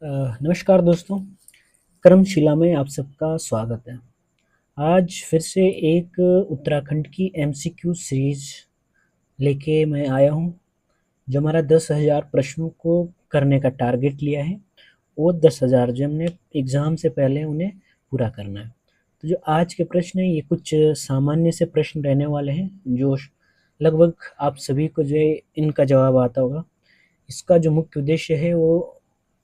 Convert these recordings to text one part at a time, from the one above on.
नमस्कार दोस्तों, कर्मशिला में आप सबका स्वागत है। आज फिर से एक उत्तराखंड की एमसीक्यू सीरीज लेके मैं आया हूँ, जो हमारा 10,000 प्रश्नों को करने का टारगेट लिया है। वो 10,000 जो हमने एग्ज़ाम से पहले उन्हें पूरा करना है। तो जो आज के प्रश्न हैं, ये कुछ सामान्य से प्रश्न रहने वाले हैं, जो लगभग आप सभी को जो है इनका जवाब आता होगा। इसका जो मुख्य उद्देश्य है वो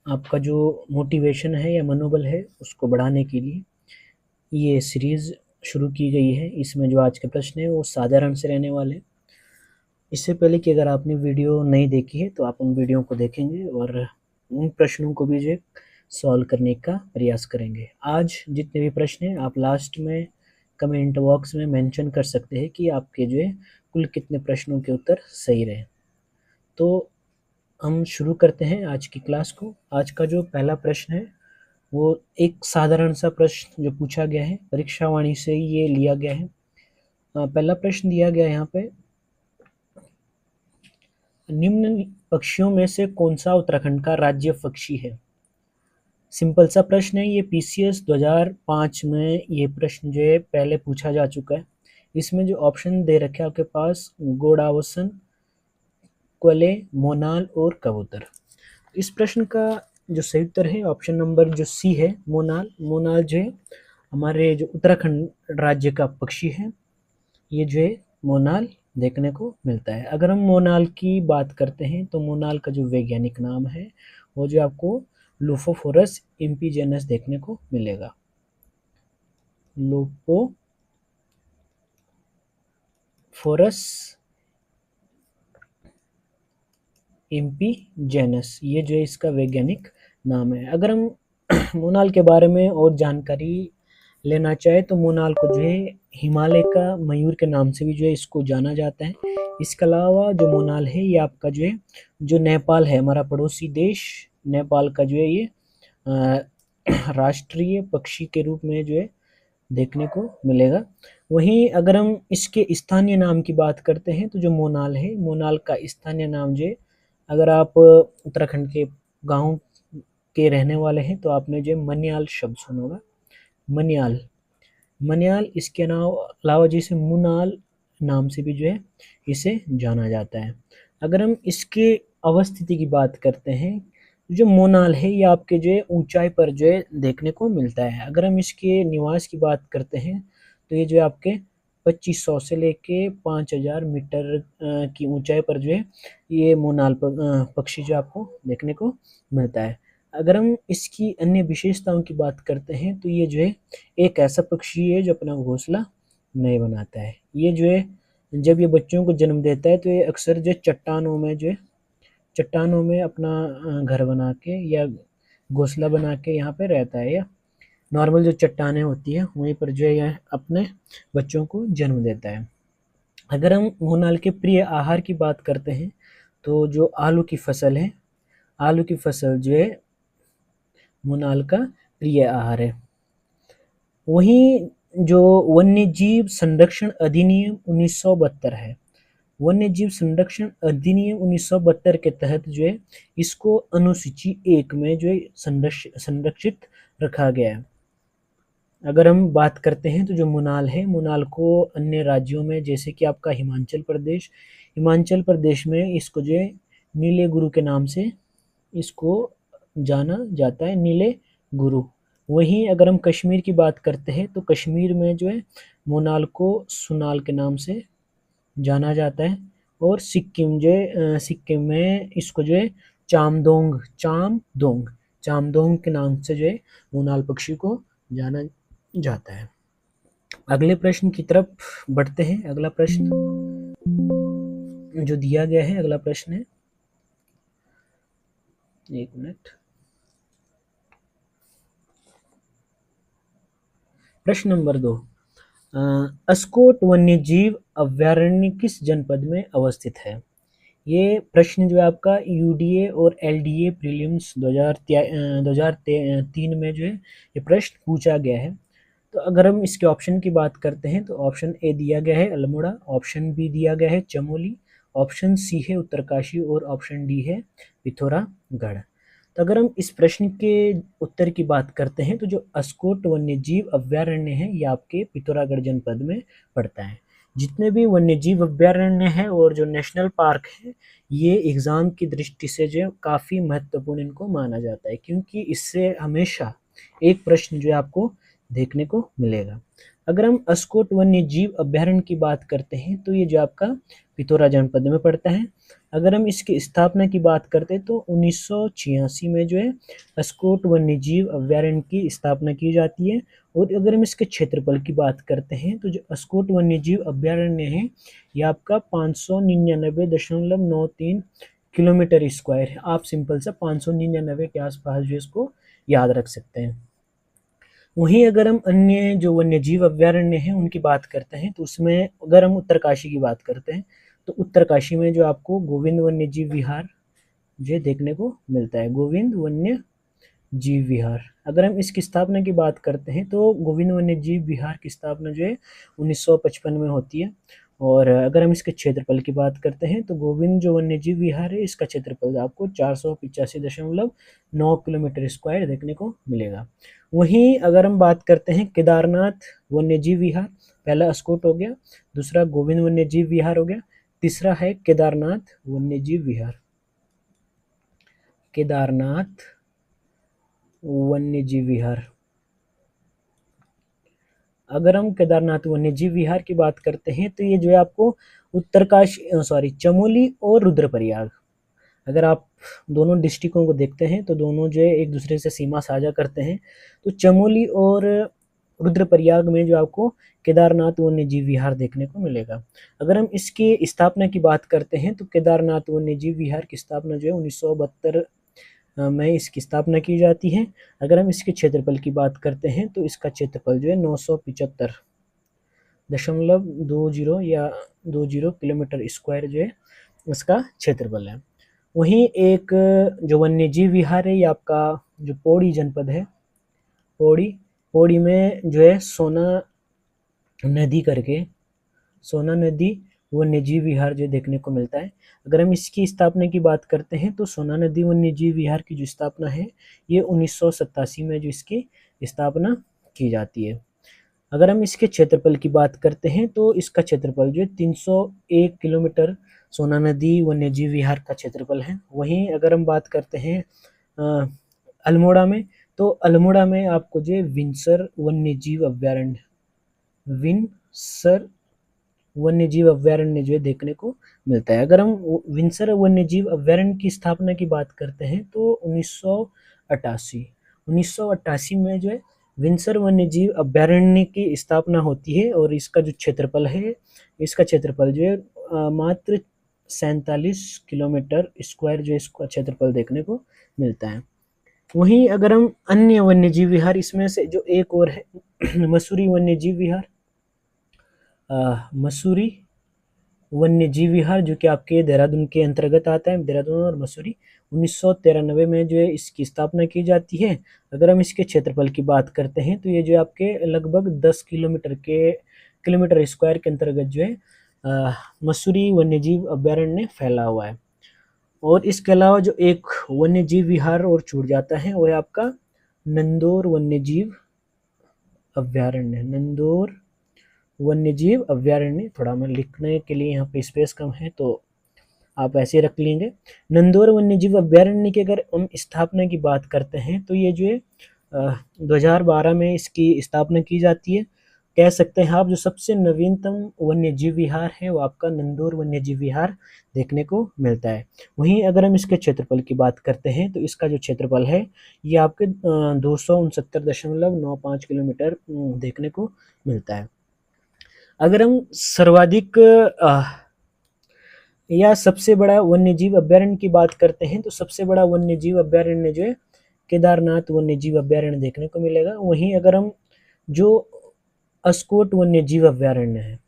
आपका जो मोटिवेशन है या मनोबल है उसको बढ़ाने के लिए ये सीरीज़ शुरू की गई है। इसमें जो आज के प्रश्न है वो साधारण से रहने वाले हैं। इससे पहले कि अगर आपने वीडियो नहीं देखी है तो आप उन वीडियो को देखेंगे और उन प्रश्नों को भी जो सॉल्व करने का प्रयास करेंगे। आज जितने भी प्रश्न हैं आप लास्ट में कमेंट बॉक्स में मेंशन कर सकते हैं कि आपके जो है कुल कितने प्रश्नों के उत्तर सही रहे। तो हम शुरू करते हैं आज की क्लास को। आज का जो पहला प्रश्न है वो एक साधारण सा प्रश्न जो पूछा गया है, परीक्षा वाणी से ये लिया गया है। पहला प्रश्न दिया गया है यहाँ पे, निम्न पक्षियों में से कौन सा उत्तराखंड का राज्य पक्षी है? सिंपल सा प्रश्न है। ये पीसीएस 2005 में ये प्रश्न जो है पहले पूछा जा चुका है। इसमें जो ऑप्शन दे रखे हैं आपके पास, गोडावसन, क्वले, मोनाल और कबूतर। इस प्रश्न का जो सही उत्तर है ऑप्शन नंबर जो सी है, मोनाल। मोनाल जो है हमारे जो उत्तराखंड राज्य का पक्षी है, ये जो है मोनाल देखने को मिलता है। अगर हम मोनाल की बात करते हैं तो मोनाल का जो वैज्ञानिक नाम है वो जो आपको लोफोफोरस इम्पीजेनस देखने को मिलेगा। लोफोफोरस इम्पीजेनस, ये जो है इसका वैज्ञानिक नाम है। अगर हम मोनाल के बारे में और जानकारी लेना चाहे तो मोनाल को जो है हिमालय का मयूर के नाम से भी जो है इसको जाना जाता है। इसके अलावा जो मोनाल है ये आपका जो है जो नेपाल है, हमारा पड़ोसी देश नेपाल का जो है ये राष्ट्रीय पक्षी के रूप में जो है देखने को मिलेगा। वहीं अगर हम इसके स्थानीय नाम की बात करते हैं तो जो मोनाल है, मोनाल का स्थानीय नाम जो है, अगर आप उत्तराखंड के गाँव के रहने वाले हैं तो आपने जो मन्याल शब्द सुना होगा। मन्याल, मन्याल इसके अलावा जैसे मुनाल नाम से भी जो है इसे जाना जाता है। अगर हम इसके अवस्थिति की बात करते हैं, जो मोनाल है ये आपके जो है ऊंचाई पर जो है देखने को मिलता है। अगर हम इसके निवास की बात करते हैं तो ये जो है आपके 2500 से लेके 5000 मीटर की ऊंचाई पर जो है ये मोनाल पक्षी जो आपको देखने को मिलता है। अगर हम इसकी अन्य विशेषताओं की बात करते हैं तो ये जो है एक ऐसा पक्षी है जो अपना घोंसला नहीं बनाता है। ये जो है जब ये बच्चों को जन्म देता है तो ये अक्सर जो चट्टानों में जो है चट्टानों में अपना घर बना के या घोंसला बना के यहाँ पे रहता है, या नॉर्मल जो चट्टानें होती हैं वहीं पर जो है यह अपने बच्चों को जन्म देता है। अगर हम मोनाल के प्रिय आहार की बात करते हैं तो जो आलू की फसल है, आलू की फसल जो है मोनाल का प्रिय आहार है। वहीं जो वन्यजीव संरक्षण अधिनियम 1972 है, वन्यजीव संरक्षण अधिनियम 1972 के तहत जो है इसको अनुसूची 1 में जो है संरक्षित रखा गया है। अगर हम बात करते हैं तो जो मोनाल है, मोनाल को अन्य राज्यों में जैसे कि आपका हिमाचल प्रदेश में इसको जो है नीले गुरु के नाम से इसको जाना जाता है, नीले गुरु। वहीं अगर हम कश्मीर की बात करते हैं तो कश्मीर में जो है मोनाल को सुनाल के नाम से जाना जाता है। और सिक्किम जो है सिक्किम में इसको जो है चामदोंग के नाम से जो है मोनाल पक्षी को जाना जाता है। अगले प्रश्न की तरफ बढ़ते हैं। अगला प्रश्न जो दिया गया है, अगला प्रश्न है, एक मिनट, प्रश्न नंबर 2, अस्कोट वन्यजीव अभयारण्य किस जनपद में अवस्थित है? ये प्रश्न जो है आपका यूडीए और एलडीए प्रीलिम्स 2003 में जो है ये प्रश्न पूछा गया है। तो अगर हम इसके ऑप्शन की बात करते हैं तो ऑप्शन ए दिया गया है अल्मोड़ा, ऑप्शन बी दिया गया है चमोली, ऑप्शन सी है उत्तरकाशी और ऑप्शन डी है पिथौरागढ़। तो अगर हम इस प्रश्न के उत्तर की बात करते हैं तो जो अस्कोट वन्यजीव अभयारण्य है ये आपके पिथौरागढ़ जनपद में पड़ता है। जितने भी वन्यजीव अभयारण्य है और जो नेशनल पार्क है ये एग्जाम की दृष्टि से जो काफ़ी महत्वपूर्ण इनको माना जाता है, क्योंकि इससे हमेशा एक प्रश्न जो है आपको देखने को मिलेगा। अगर हम अस्कोट वन्यजीव अभयारण्य की बात करते हैं तो ये जो आपका पिथौरा जनपद में पड़ता है। अगर हम इसकी स्थापना की बात करते हैं तो 1986 में जो है अस्कोट वन्यजीव अभयारण्य की स्थापना की जाती है। और अगर हम इसके क्षेत्रफल की बात करते हैं तो जो अस्कोट वन्यजीव अभयारण्य है ये आपका 599.93 किलोमीटर स्क्वायर है। आप सिंपल सा 599 के आसपास जो इसको याद रख सकते हैं। वहीं अगर हम अन्य जो वन्यजीव अभयारण्य हैं उनकी बात करते हैं तो उसमें अगर हम उत्तरकाशी की बात करते हैं तो उत्तरकाशी में जो आपको गोविंद वन्यजीव विहार जो देखने को मिलता है, गोविंद वन्य जीव विहार। अगर हम इसकी स्थापना की बात करते हैं तो गोविंद वन्य जीव विहार की स्थापना जो है 1955 में होती है। और अगर हम इसके क्षेत्रफल की बात करते हैं तो गोविंद जो वन्य जीव विहार है इसका क्षेत्रफल आपको 485.9 किलोमीटर स्क्वायर देखने को मिलेगा। वहीं अगर हम बात करते हैं केदारनाथ वन्य जीव विहार, पहला अस्कोट हो गया, दूसरा गोविंद वन्य जीव विहार हो गया, तीसरा है केदारनाथ वन्य जीव विहार। केदारनाथ वन्यजीव विहार। अगर हम केदारनाथ वन्यजीव विहार की बात करते हैं तो ये जो है आपको उत्तरकाशी चमोली और रुद्रप्रयाग, अगर आप दोनों डिस्ट्रिक्टों को देखते हैं तो दोनों जो है एक दूसरे से सीमा साझा करते हैं। तो चमोली और रुद्रप्रयाग में जो आपको केदारनाथ वन्यजीव विहार देखने को मिलेगा। अगर हम इसकी स्थापना की बात करते हैं तो केदारनाथ वन्यजीव विहार की स्थापना जो है 1972 में इसकी स्थापना की जाती है। अगर हम इसके क्षेत्रफल की बात करते हैं तो इसका क्षेत्रफल जो है 975.20 या 20 किलोमीटर स्क्वायर जो है इसका क्षेत्रफल है। वहीं एक जो वन्यजीव विहार है ये आपका जो पौड़ी जनपद है, पौड़ी में जो है सोना नदी वन्यजीव विहार जो देखने को मिलता है। अगर हम इसकी स्थापना की बात करते हैं तो सोना नदी वन्यजीव विहार की जो स्थापना है ये 1987 में जो इसकी स्थापना की जाती है। अगर हम इसके क्षेत्रफल की बात करते हैं तो इसका क्षेत्रफल जो है 301 किलोमीटर सोना नदी वन्यजीव विहार का क्षेत्रफल है। वहीं अगर हम बात करते हैं अल्मोड़ा में, तो अल्मोड़ा में आपको जो विंसर वन्यजीव अभयारण्य जो है देखने को मिलता है। अगर हम विंसर वन्यजीव अभयारण्य की स्थापना की बात करते हैं तो 1988 में जो है विंसर वन्यजीव अभयारण्य की स्थापना होती है। और इसका जो क्षेत्रफल है, इसका क्षेत्रफल जो है मात्र 47 किलोमीटर स्क्वायर जो इसका क्षेत्रफल देखने को मिलता है। वहीं अगर हम अन्य वन्यजीव विहार, इसमें से जो एक और है मसूरी वन्यजीव विहार, मसूरी वन्यजीव विहार जो कि आपके देहरादून के अंतर्गत आता है, देहरादून और मसूरी। 1993 में जो है इसकी स्थापना की जाती है। अगर हम इसके क्षेत्रफल की बात करते हैं तो ये जो आपके लगभग 10 किलोमीटर स्क्वायर के अंतर्गत जो है मसूरी वन्यजीव अभयारण्य फैला हुआ है। और इसके अलावा जो एक वन्यजीव विहार और छूट जाता है वो है आपका नंदौर वन्यजीव अभयारण्य। थोड़ा मैं लिखने के लिए यहाँ पे स्पेस कम है तो आप ऐसे रख लेंगे। नंदौर वन्यजीव अभयारण्य की अगर हम स्थापना की बात करते हैं तो ये जो है 2012 में इसकी स्थापना की जाती है। कह सकते हैं आप जो सबसे नवीनतम वन्यजीव विहार है वो आपका नंदौर वन्यजीव विहार देखने को मिलता है। वहीं अगर हम इसके क्षेत्रफल की बात करते हैं तो इसका जो क्षेत्रफल है ये आपके 269.95 किलोमीटर देखने को मिलता है। अगर हम सर्वाधिक या सबसे बड़ा वन्यजीव अभयारण्य की बात करते हैं तो सबसे बड़ा वन्यजीव अभयारण्य जो है केदारनाथ वन्यजीव अभयारण्य देखने को मिलेगा। वहीं अगर हम जो अस्कोट वन्यजीव अभयारण्य है,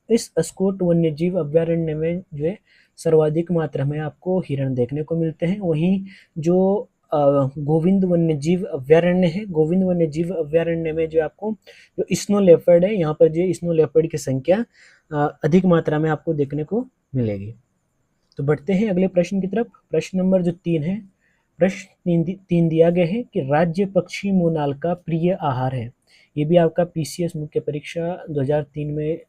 इस अस्कोट वन्यजीव अभयारण्य में जो है सर्वाधिक मात्रा में आपको हिरण देखने को मिलते हैं। वहीं जो गोविंद वन्यजीव अभयारण्य है, गोविंद वन्यजीव अभयारण्य में जो आपको जो स्नो लेपर्ड है, यहाँ पर जो स्नो लेपर्ड की संख्या अधिक मात्रा में आपको देखने को मिलेगी। तो बढ़ते हैं अगले प्रश्न की तरफ। प्रश्न नंबर जो 3 है प्रश्न तीन दिया गया है कि राज्य पक्षी मोनाल का प्रिय आहार है। ये भी आपका पीसीएस मुख्य परीक्षा 2003 में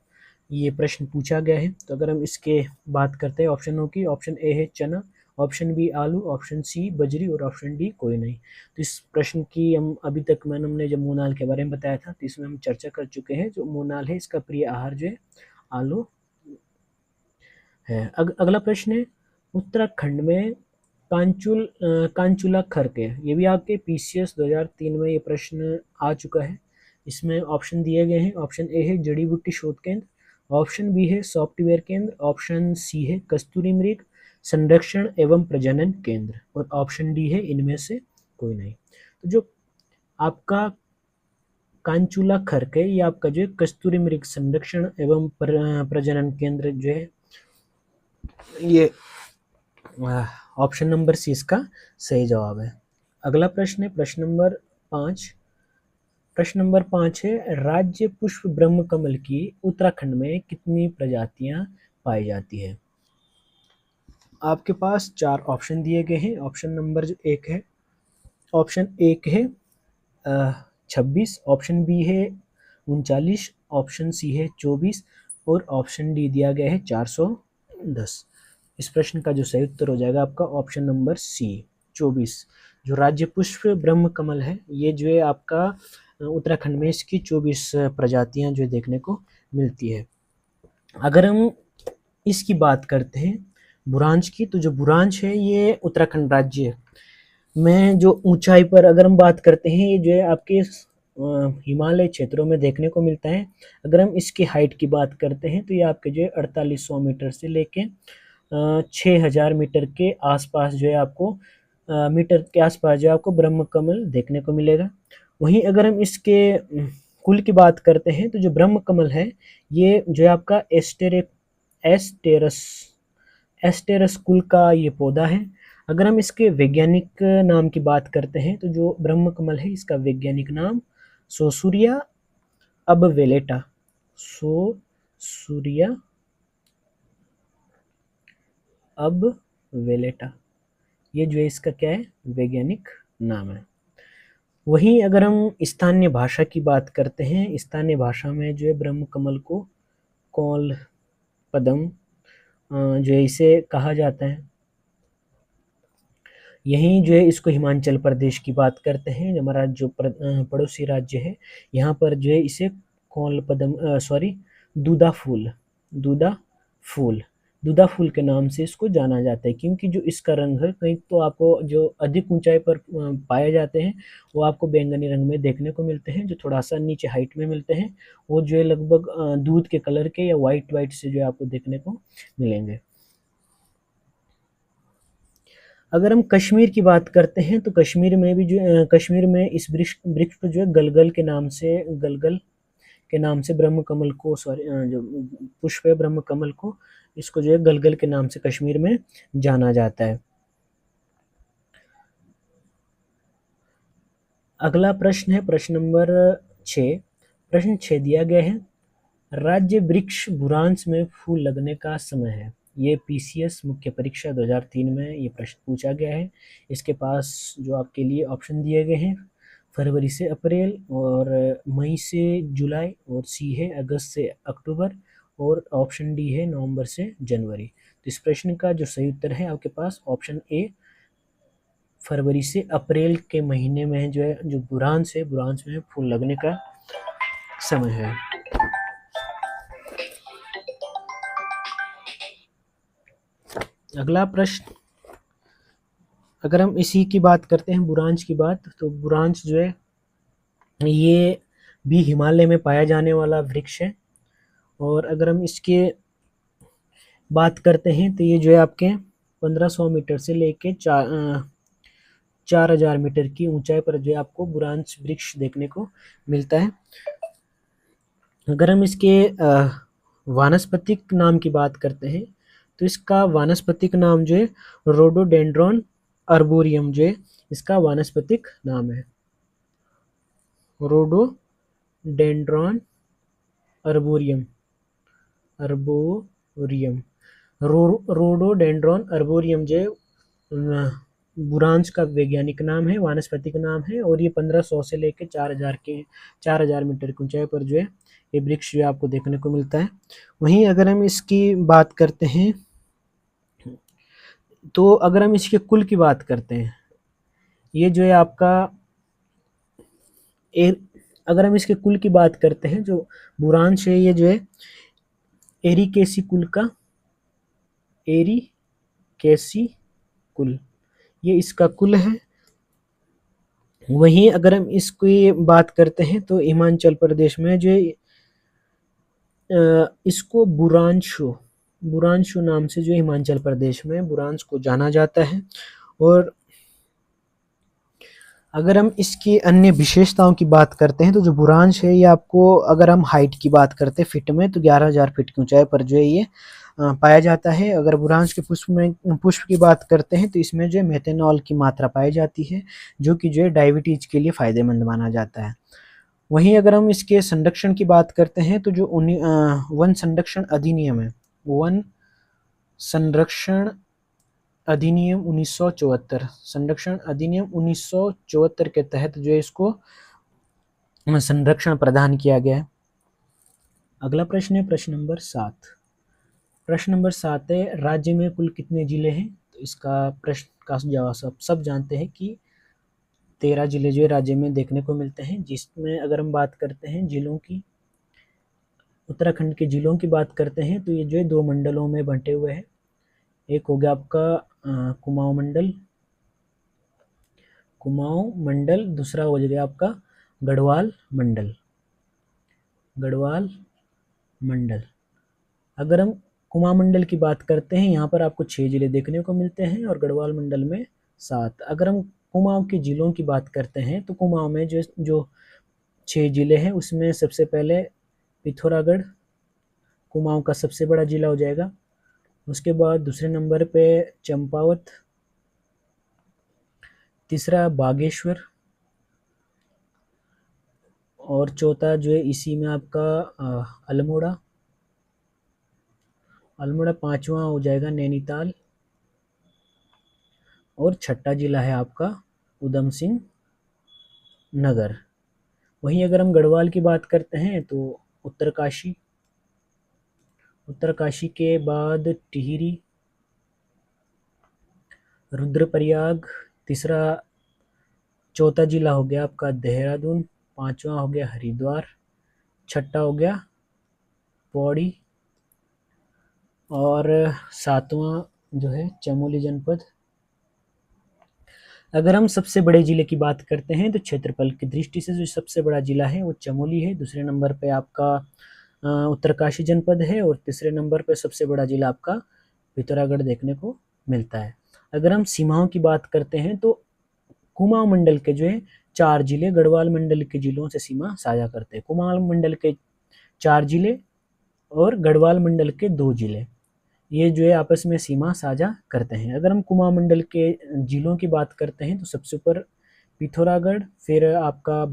ये प्रश्न पूछा गया है। तो अगर हम इसके बात करते हैं ऑप्शनों की, ऑप्शन ए है चना, ऑप्शन बी आलू, ऑप्शन सी बजरी और ऑप्शन डी कोई नहीं। तो इस प्रश्न की हम अभी तक हमने जब मोनाल के बारे में बताया था तो इसमें हम चर्चा कर चुके हैं। जो मोनाल है इसका प्रिय आहार जो है आलू है। अगला प्रश्न है उत्तराखंड में कांचुला खर है। ये भी आपके पीसीएस 2003 में ये प्रश्न आ चुका है। इसमें ऑप्शन दिए गए हैं, ऑप्शन ए है जड़ी बूटी शोध केंद्र, ऑप्शन बी है सॉफ्टवेयर केंद्र, ऑप्शन सी है कस्तूरी मृग संरक्षण एवं प्रजनन केंद्र और ऑप्शन डी है इनमें से कोई नहीं। तो जो आपका कांचुला खरके ये आपका जो है कस्तूरी मृग संरक्षण एवं प्रजनन केंद्र जो है ये ऑप्शन नंबर सी इसका सही जवाब है। अगला प्रश्न है प्रश्न नंबर 5। प्रश्न नंबर 5 है राज्य पुष्प ब्रह्म कमल की उत्तराखंड में कितनी प्रजातियां पाई जाती है। आपके पास 4 ऑप्शन दिए गए हैं। ऑप्शन नंबर जो 1 है, ऑप्शन 1 है 26, ऑप्शन बी है 39, ऑप्शन सी है 24 और ऑप्शन डी दिया गया है 410। इस प्रश्न का जो सही उत्तर हो जाएगा आपका ऑप्शन नंबर सी 24। जो राज्य पुष्प ब्रह्म कमल है ये जो है आपका उत्तराखंड में इसकी 24 प्रजातियां जो देखने को मिलती है। अगर हम इसकी बात करते हैं बुरांश की, तो जो बुरांश है ये उत्तराखंड राज्य में जो ऊंचाई पर अगर हम बात करते हैं ये जो है आपके हिमालय क्षेत्रों में देखने को मिलता है। अगर हम इसकी हाइट की बात करते हैं तो ये आपके जो है 4800 मीटर से लेके 6000 मीटर के आसपास जो है आपको मीटर के आसपास जो है आपको ब्रह्म कमल देखने को मिलेगा। वहीं अगर हम इसके कुल की बात करते हैं तो जो ब्रह्म कमल है ये जो है आपका एस्टेरस कुल का ये पौधा है। अगर हम इसके वैज्ञानिक नाम की बात करते हैं तो जो ब्रह्म कमल है इसका वैज्ञानिक नाम सोसूरिया अबवेलेटा, सोसूरिया अबवेलेटा, ये जो है इसका क्या है वैज्ञानिक नाम है। वहीं अगर हम स्थानीय भाषा की बात करते हैं, स्थानीय भाषा में जो है ब्रह्म कमल को कौल पदम जो है इसे कहा जाता है। यहीं जो है इसको हिमाचल प्रदेश की बात करते हैं, हमारा जो पड़ोसी राज्य है यहाँ पर जो है इसे कौल पदम दूधा फूल के नाम से इसको जाना जाता है। क्योंकि जो इसका रंग है कहीं तो आपको जो अधिक ऊंचाई पर पाए जाते हैं वो आपको बैंगनी रंग में देखने को मिलते हैं, जो थोड़ा सा नीचे हाइट में मिलते हैं वो जो है लगभग दूध के कलर के या वाइट से जो है आपको देखने को मिलेंगे। अगर हम कश्मीर की बात करते हैं तो कश्मीर में भी जो कश्मीर में इस वृक्ष को जो है गलगल के नाम से ब्रह्म कमल को जो पुष्प है ब्रह्म कमल को इसको जो है गलगल के नाम से कश्मीर में जाना जाता है। अगला प्रश्न है प्रश्न नंबर 6। प्रश्न 6 दिया गया है राज्य वृक्ष बुरांश में फूल लगने का समय है। ये पीसीएस मुख्य परीक्षा 2003 में ये प्रश्न पूछा गया है। इसके पास जो आपके लिए ऑप्शन दिए गए हैं फरवरी से अप्रैल और मई से जुलाई और सी है अगस्त से अक्टूबर और ऑप्शन डी है नवंबर से जनवरी। तो इस प्रश्न का जो सही उत्तर है आपके पास ऑप्शन ए फरवरी से अप्रैल के महीने में जो है जो बुरांश में फूल लगने का समय है। अगला प्रश्न अगर हम इसी की बात करते हैं बुरांश की बात, तो बुरांश जो है ये भी हिमालय में पाया जाने वाला वृक्ष है। और अगर हम इसके बात करते हैं तो ये जो है आपके 1500 मीटर से लेके 4000 मीटर की ऊंचाई पर जो है आपको बुरांश वृक्ष देखने को मिलता है। अगर हम इसके वानस्पतिक नाम की बात करते हैं तो इसका वानस्पतिक नाम जो है रोडोडेंड्रॉन अर्बोरियम जो है इसका वानस्पतिक नाम है। रोडोडेंड्रॉन अर्बोरियम रोडोडेंड्रॉन अर्बोरियम जो है बुरांश का वैज्ञानिक नाम है, वानस्पतिक नाम है, और ये 1500 से लेकर 4000 मीटर की ऊंचाई पर जो है ये वृक्ष जो आपको देखने को मिलता है। वहीं अगर हम इसकी बात करते हैं, तो अगर हम इसके कुल की बात करते हैं, ये जो है आपका अगर हम इसके कुल की बात करते हैं, जो बुरांश है ये जो है एरिकेसी कुल का, एरिकेसी कुल, ये इसका कुल है। वहीं अगर हम इसकी बात करते हैं तो हिमाचल प्रदेश में जो इसको बुरांशु नाम से जो हिमाचल प्रदेश में बुरांश को जाना जाता है। और अगर हम इसकी अन्य विशेषताओं की बात करते हैं तो जो बुरांश है ये आपको, अगर हम हाइट की बात करते हैं फीट में, तो 11,000 फीट की ऊंचाई पर जो है ये पाया जाता है। अगर बुरांश के पुष्प की बात करते हैं तो इसमें जो है मेथेनॉल की मात्रा पाई जाती है, जो कि जो है डायबिटीज के लिए फायदेमंद माना जाता है। वहीं अगर हम इसके संरक्षण की बात करते हैं तो जो वन संरक्षण अधिनियम है, वन संरक्षण अधिनियम 1974, संरक्षण अधिनियम 1974 के तहत जो है इसको संरक्षण प्रदान किया गया है। अगला प्रश्न है प्रश्न नंबर 7। प्रश्न नंबर 7 है, राज्य में कुल कितने जिले हैं? तो इसका प्रश्न का जवाब सब जानते हैं कि 13 जिले जो है राज्य में देखने को मिलते हैं, जिसमें अगर हम बात करते हैं जिलों की, उत्तराखंड के जिलों की बात करते हैं तो ये जो है 2 मंडलों में बंटे हुए हैं। एक हो गया आपका कुमाऊं मंडल, दूसरा हो गया आपका गढ़वाल मंडल। अगर हम कुमाऊं मंडल की बात करते हैं, यहाँ पर आपको 6 जिले देखने को मिलते हैं और गढ़वाल मंडल में 7। अगर हम कुमाऊं के जिलों की बात करते हैं तो कुमाऊं में जो 6 जिले हैं उसमें सबसे पहले पिथौरागढ़ कुमाऊं का सबसे बड़ा जिला हो जाएगा। उसके बाद दूसरे नंबर पे चंपावत, तीसरा बागेश्वर, और चौथा जो है इसी में आपका अल्मोड़ा, 5वां हो जाएगा नैनीताल, और छठा जिला है आपका उधम सिंह नगर। वहीं अगर हम गढ़वाल की बात करते हैं तो उत्तरकाशी के बाद टिहरी, रुद्रप्रयाग, चौथा जिला हो गया आपका देहरादून, 5वां हो गया हरिद्वार, छठा हो गया पौड़ी, और 7वां जो है चमोली जनपद। अगर हम सबसे बड़े जिले की बात करते हैं तो क्षेत्रफल की दृष्टि से जो सबसे बड़ा जिला है वो चमोली है। दूसरे नंबर पे आपका उत्तरकाशी जनपद है, और तीसरे नंबर पे सबसे बड़ा जिला आपका पिथौरागढ़ देखने को मिलता है। अगर हम सीमाओं की बात करते हैं तो कुमाऊं मंडल के जो है 4 जिले गढ़वाल मंडल के जिलों से सीमा साझा करते हैं। कुमाऊं मंडल के 4 जिले और गढ़वाल मंडल के 2 जिले, ये जो है आपस में सीमा साझा करते हैं। अगर हम कुमाऊं मंडल के जिलों की बात करते हैं तो सबसे ऊपर पिथौरागढ़, फिर आपका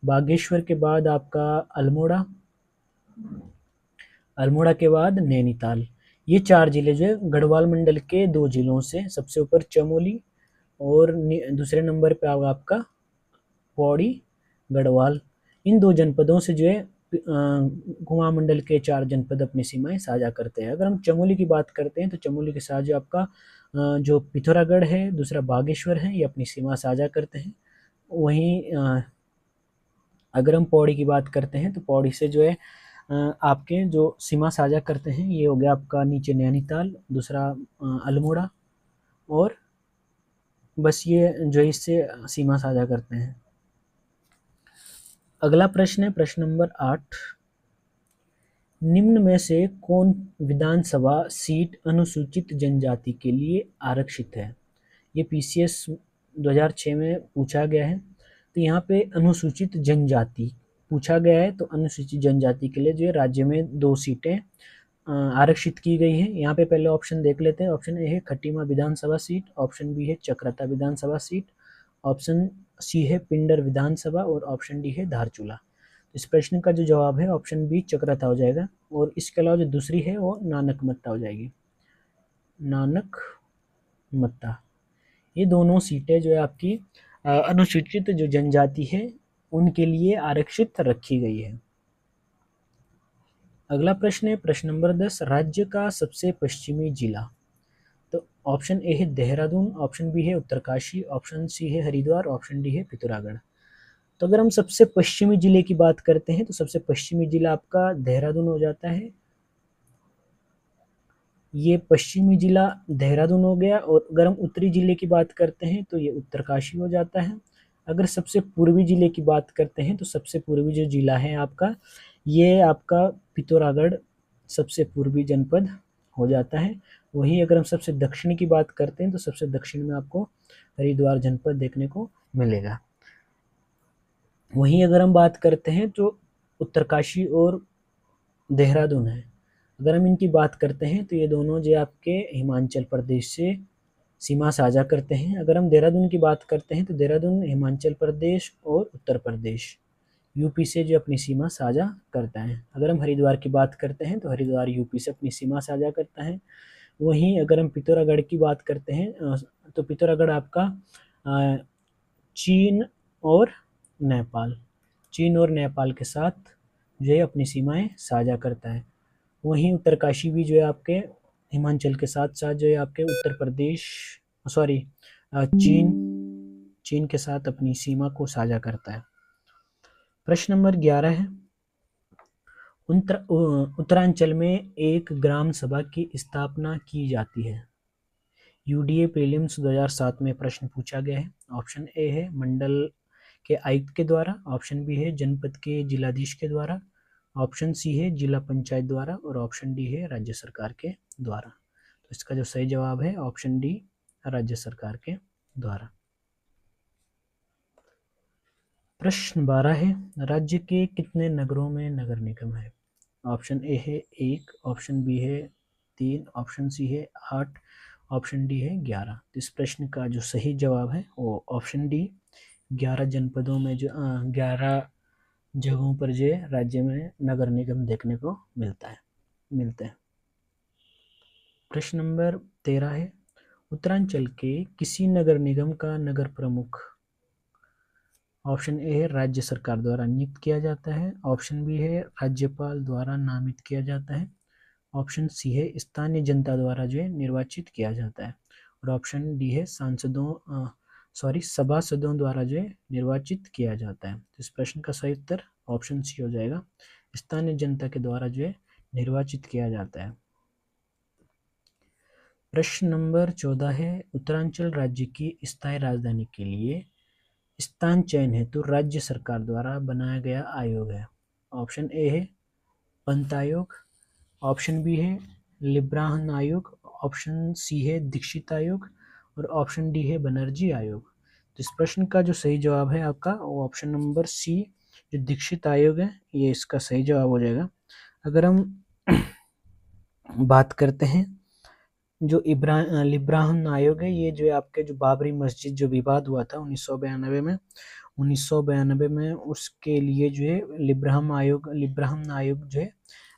बागेश्वर के बाद आपका अल्मोड़ा के बाद नैनीताल। ये 4 जिले जो है गढ़वाल मंडल के 2 जिलों से, सबसे ऊपर चमोली और दूसरे नंबर पे आपका पौड़ी गढ़वाल, इन 2 जनपदों से जो है कुमाऊं मंडल के 4 जनपद अपनी सीमाएं साझा करते हैं। अगर हम चमोली की बात करते हैं तो चमोली के साथ जो आपका जो पिथौरागढ़ है, दूसरा बागेश्वर है, ये अपनी सीमा साझा करते हैं। वहीं अगर हम पौड़ी की बात करते हैं तो पौड़ी से जो है आपके जो सीमा साझा करते हैं ये हो गया आपका नीचे नैनीताल, दूसरा अल्मोड़ा, और बस ये जो इससे सीमा साझा करते हैं। अगला प्रश्न है प्रश्न नंबर 8। निम्न में से कौन विधानसभा सीट अनुसूचित जनजाति के लिए आरक्षित है? ये पीसीएस 2006 में पूछा गया है। तो यहाँ पे अनुसूचित जनजाति पूछा गया है, तो अनुसूचित जनजाति के लिए जो है राज्य में 2 सीटें आरक्षित की गई हैं। यहाँ पे पहले ऑप्शन देख लेते हैं। ऑप्शन ए है खटीमा विधानसभा सीट, ऑप्शन बी है चक्राता विधानसभा सीट, ऑप्शन सी है पिंडर विधानसभा, और ऑप्शन डी है धारचूला। इस प्रश्न का जो जवाब है ऑप्शन बी चक्राता हो जाएगा, और इसके अलावा जो दूसरी है वो नानक मत्ता हो जाएगी, नानक मत्ता। ये दोनों सीटें जो है आपकी अनुसूचित जो जनजाति है उनके लिए आरक्षित रखी गई है। अगला प्रश्न है प्रश्न नंबर 10, राज्य का सबसे पश्चिमी जिला। तो ऑप्शन ए है देहरादून, ऑप्शन बी है उत्तरकाशी, ऑप्शन सी है हरिद्वार, ऑप्शन डी है पिथौरागढ़। तो अगर हम सबसे पश्चिमी जिले की बात करते हैं तो सबसे पश्चिमी जिला आपका देहरादून हो जाता है। ये पश्चिमी जिला देहरादून हो गया। और अगर हम उत्तरी जिले की बात करते हैं तो ये उत्तरकाशी हो जाता है। अगर सबसे पूर्वी जिले की बात करते हैं तो सबसे पूर्वी जो जिला है आपका, ये आपका पिथौरागढ़ सबसे पूर्वी जनपद हो जाता है। वहीं अगर हम सबसे दक्षिण की बात करते हैं तो सबसे दक्षिण में आपको हरिद्वार जनपद देखने को मिलेगा। वहीं अगर हम बात करते हैं तो उत्तरकाशी और देहरादून है। अगर हम इनकी बात करते हैं तो ये दोनों जो आपके हिमाचल प्रदेश से सीमा साझा करते हैं। अगर हम देहरादून की बात करते हैं तो देहरादून हिमाचल प्रदेश और उत्तर प्रदेश यूपी से जो अपनी सीमा साझा करता है। अगर हम हरिद्वार की बात करते हैं तो हरिद्वार यूपी से अपनी सीमा साझा करता है। वहीं अगर हम पिथौरागढ़ की बात करते हैं तो पिथौरागढ़ आपका चीन और नेपाल के साथ जो है अपनी सीमाएं साझा करता है। वहीं उत्तरकाशी भी जो है आपके हिमाचल के साथ साथ जो है आपके उत्तर प्रदेश सॉरी चीन के साथ अपनी सीमा को साझा करता है। प्रश्न नंबर 11 है, उत्तरांचल में एक ग्राम सभा की स्थापना की जाती है। यूडीए प्रीलिम्स 2007 में प्रश्न पूछा गया है। ऑप्शन ए है मंडल के आयुक्त के द्वारा, ऑप्शन बी है जनपद के जिलाधीश के द्वारा, ऑप्शन सी है जिला पंचायत द्वारा और ऑप्शन डी है राज्य सरकार के द्वारा। तो इसका जो सही जवाब है ऑप्शन डी, राज्य सरकार के द्वारा। प्रश्न 12 है, राज्य के कितने नगरों में नगर निगम है। ऑप्शन ए है 1, ऑप्शन बी है 3, ऑप्शन सी है 8, ऑप्शन डी है 11। इस प्रश्न का जो सही जवाब है वो ऑप्शन डी, 11 जनपदों में जो 11 जगहों पर जो राज्य में नगर निगम देखने को मिलते हैं। प्रश्न नंबर 13 है, उत्तरांचल के किसी नगर निगम का नगर प्रमुख ऑप्शन ए है राज्य सरकार द्वारा नियुक्त किया जाता है, ऑप्शन बी है राज्यपाल द्वारा नामित किया जाता है, ऑप्शन सी है स्थानीय जनता द्वारा जो है निर्वाचित किया जाता है और ऑप्शन डी है सभासदों द्वारा जो है निर्वाचित किया जाता है। तो इस प्रश्न का सही उत्तर ऑप्शन सी हो जाएगा, स्थानीय जनता के द्वारा जो है निर्वाचित किया जाता है। प्रश्न नंबर 14 है, उत्तरांचल राज्य की स्थायी राजधानी के लिए स्थान चयन हेतु राज्य सरकार द्वारा बनाया गया आयोग है। ऑप्शन ए है पंत आयोग, ऑप्शन बी है लिब्राहन आयोग, ऑप्शन सी है दीक्षित आयोग और ऑप्शन डी है बनर्जी आयोग। तो इस प्रश्न का जो सही जवाब है आपका वो ऑप्शन नंबर सी, जो दीक्षित आयोग है, ये इसका सही जवाब हो जाएगा। अगर हम बात करते हैं जो लिब्राहन आयोग है, ये जो है आपके जो बाबरी मस्जिद जो विवाद हुआ था 1992 में उसके लिए जो है लिब्राहन आयोग जो है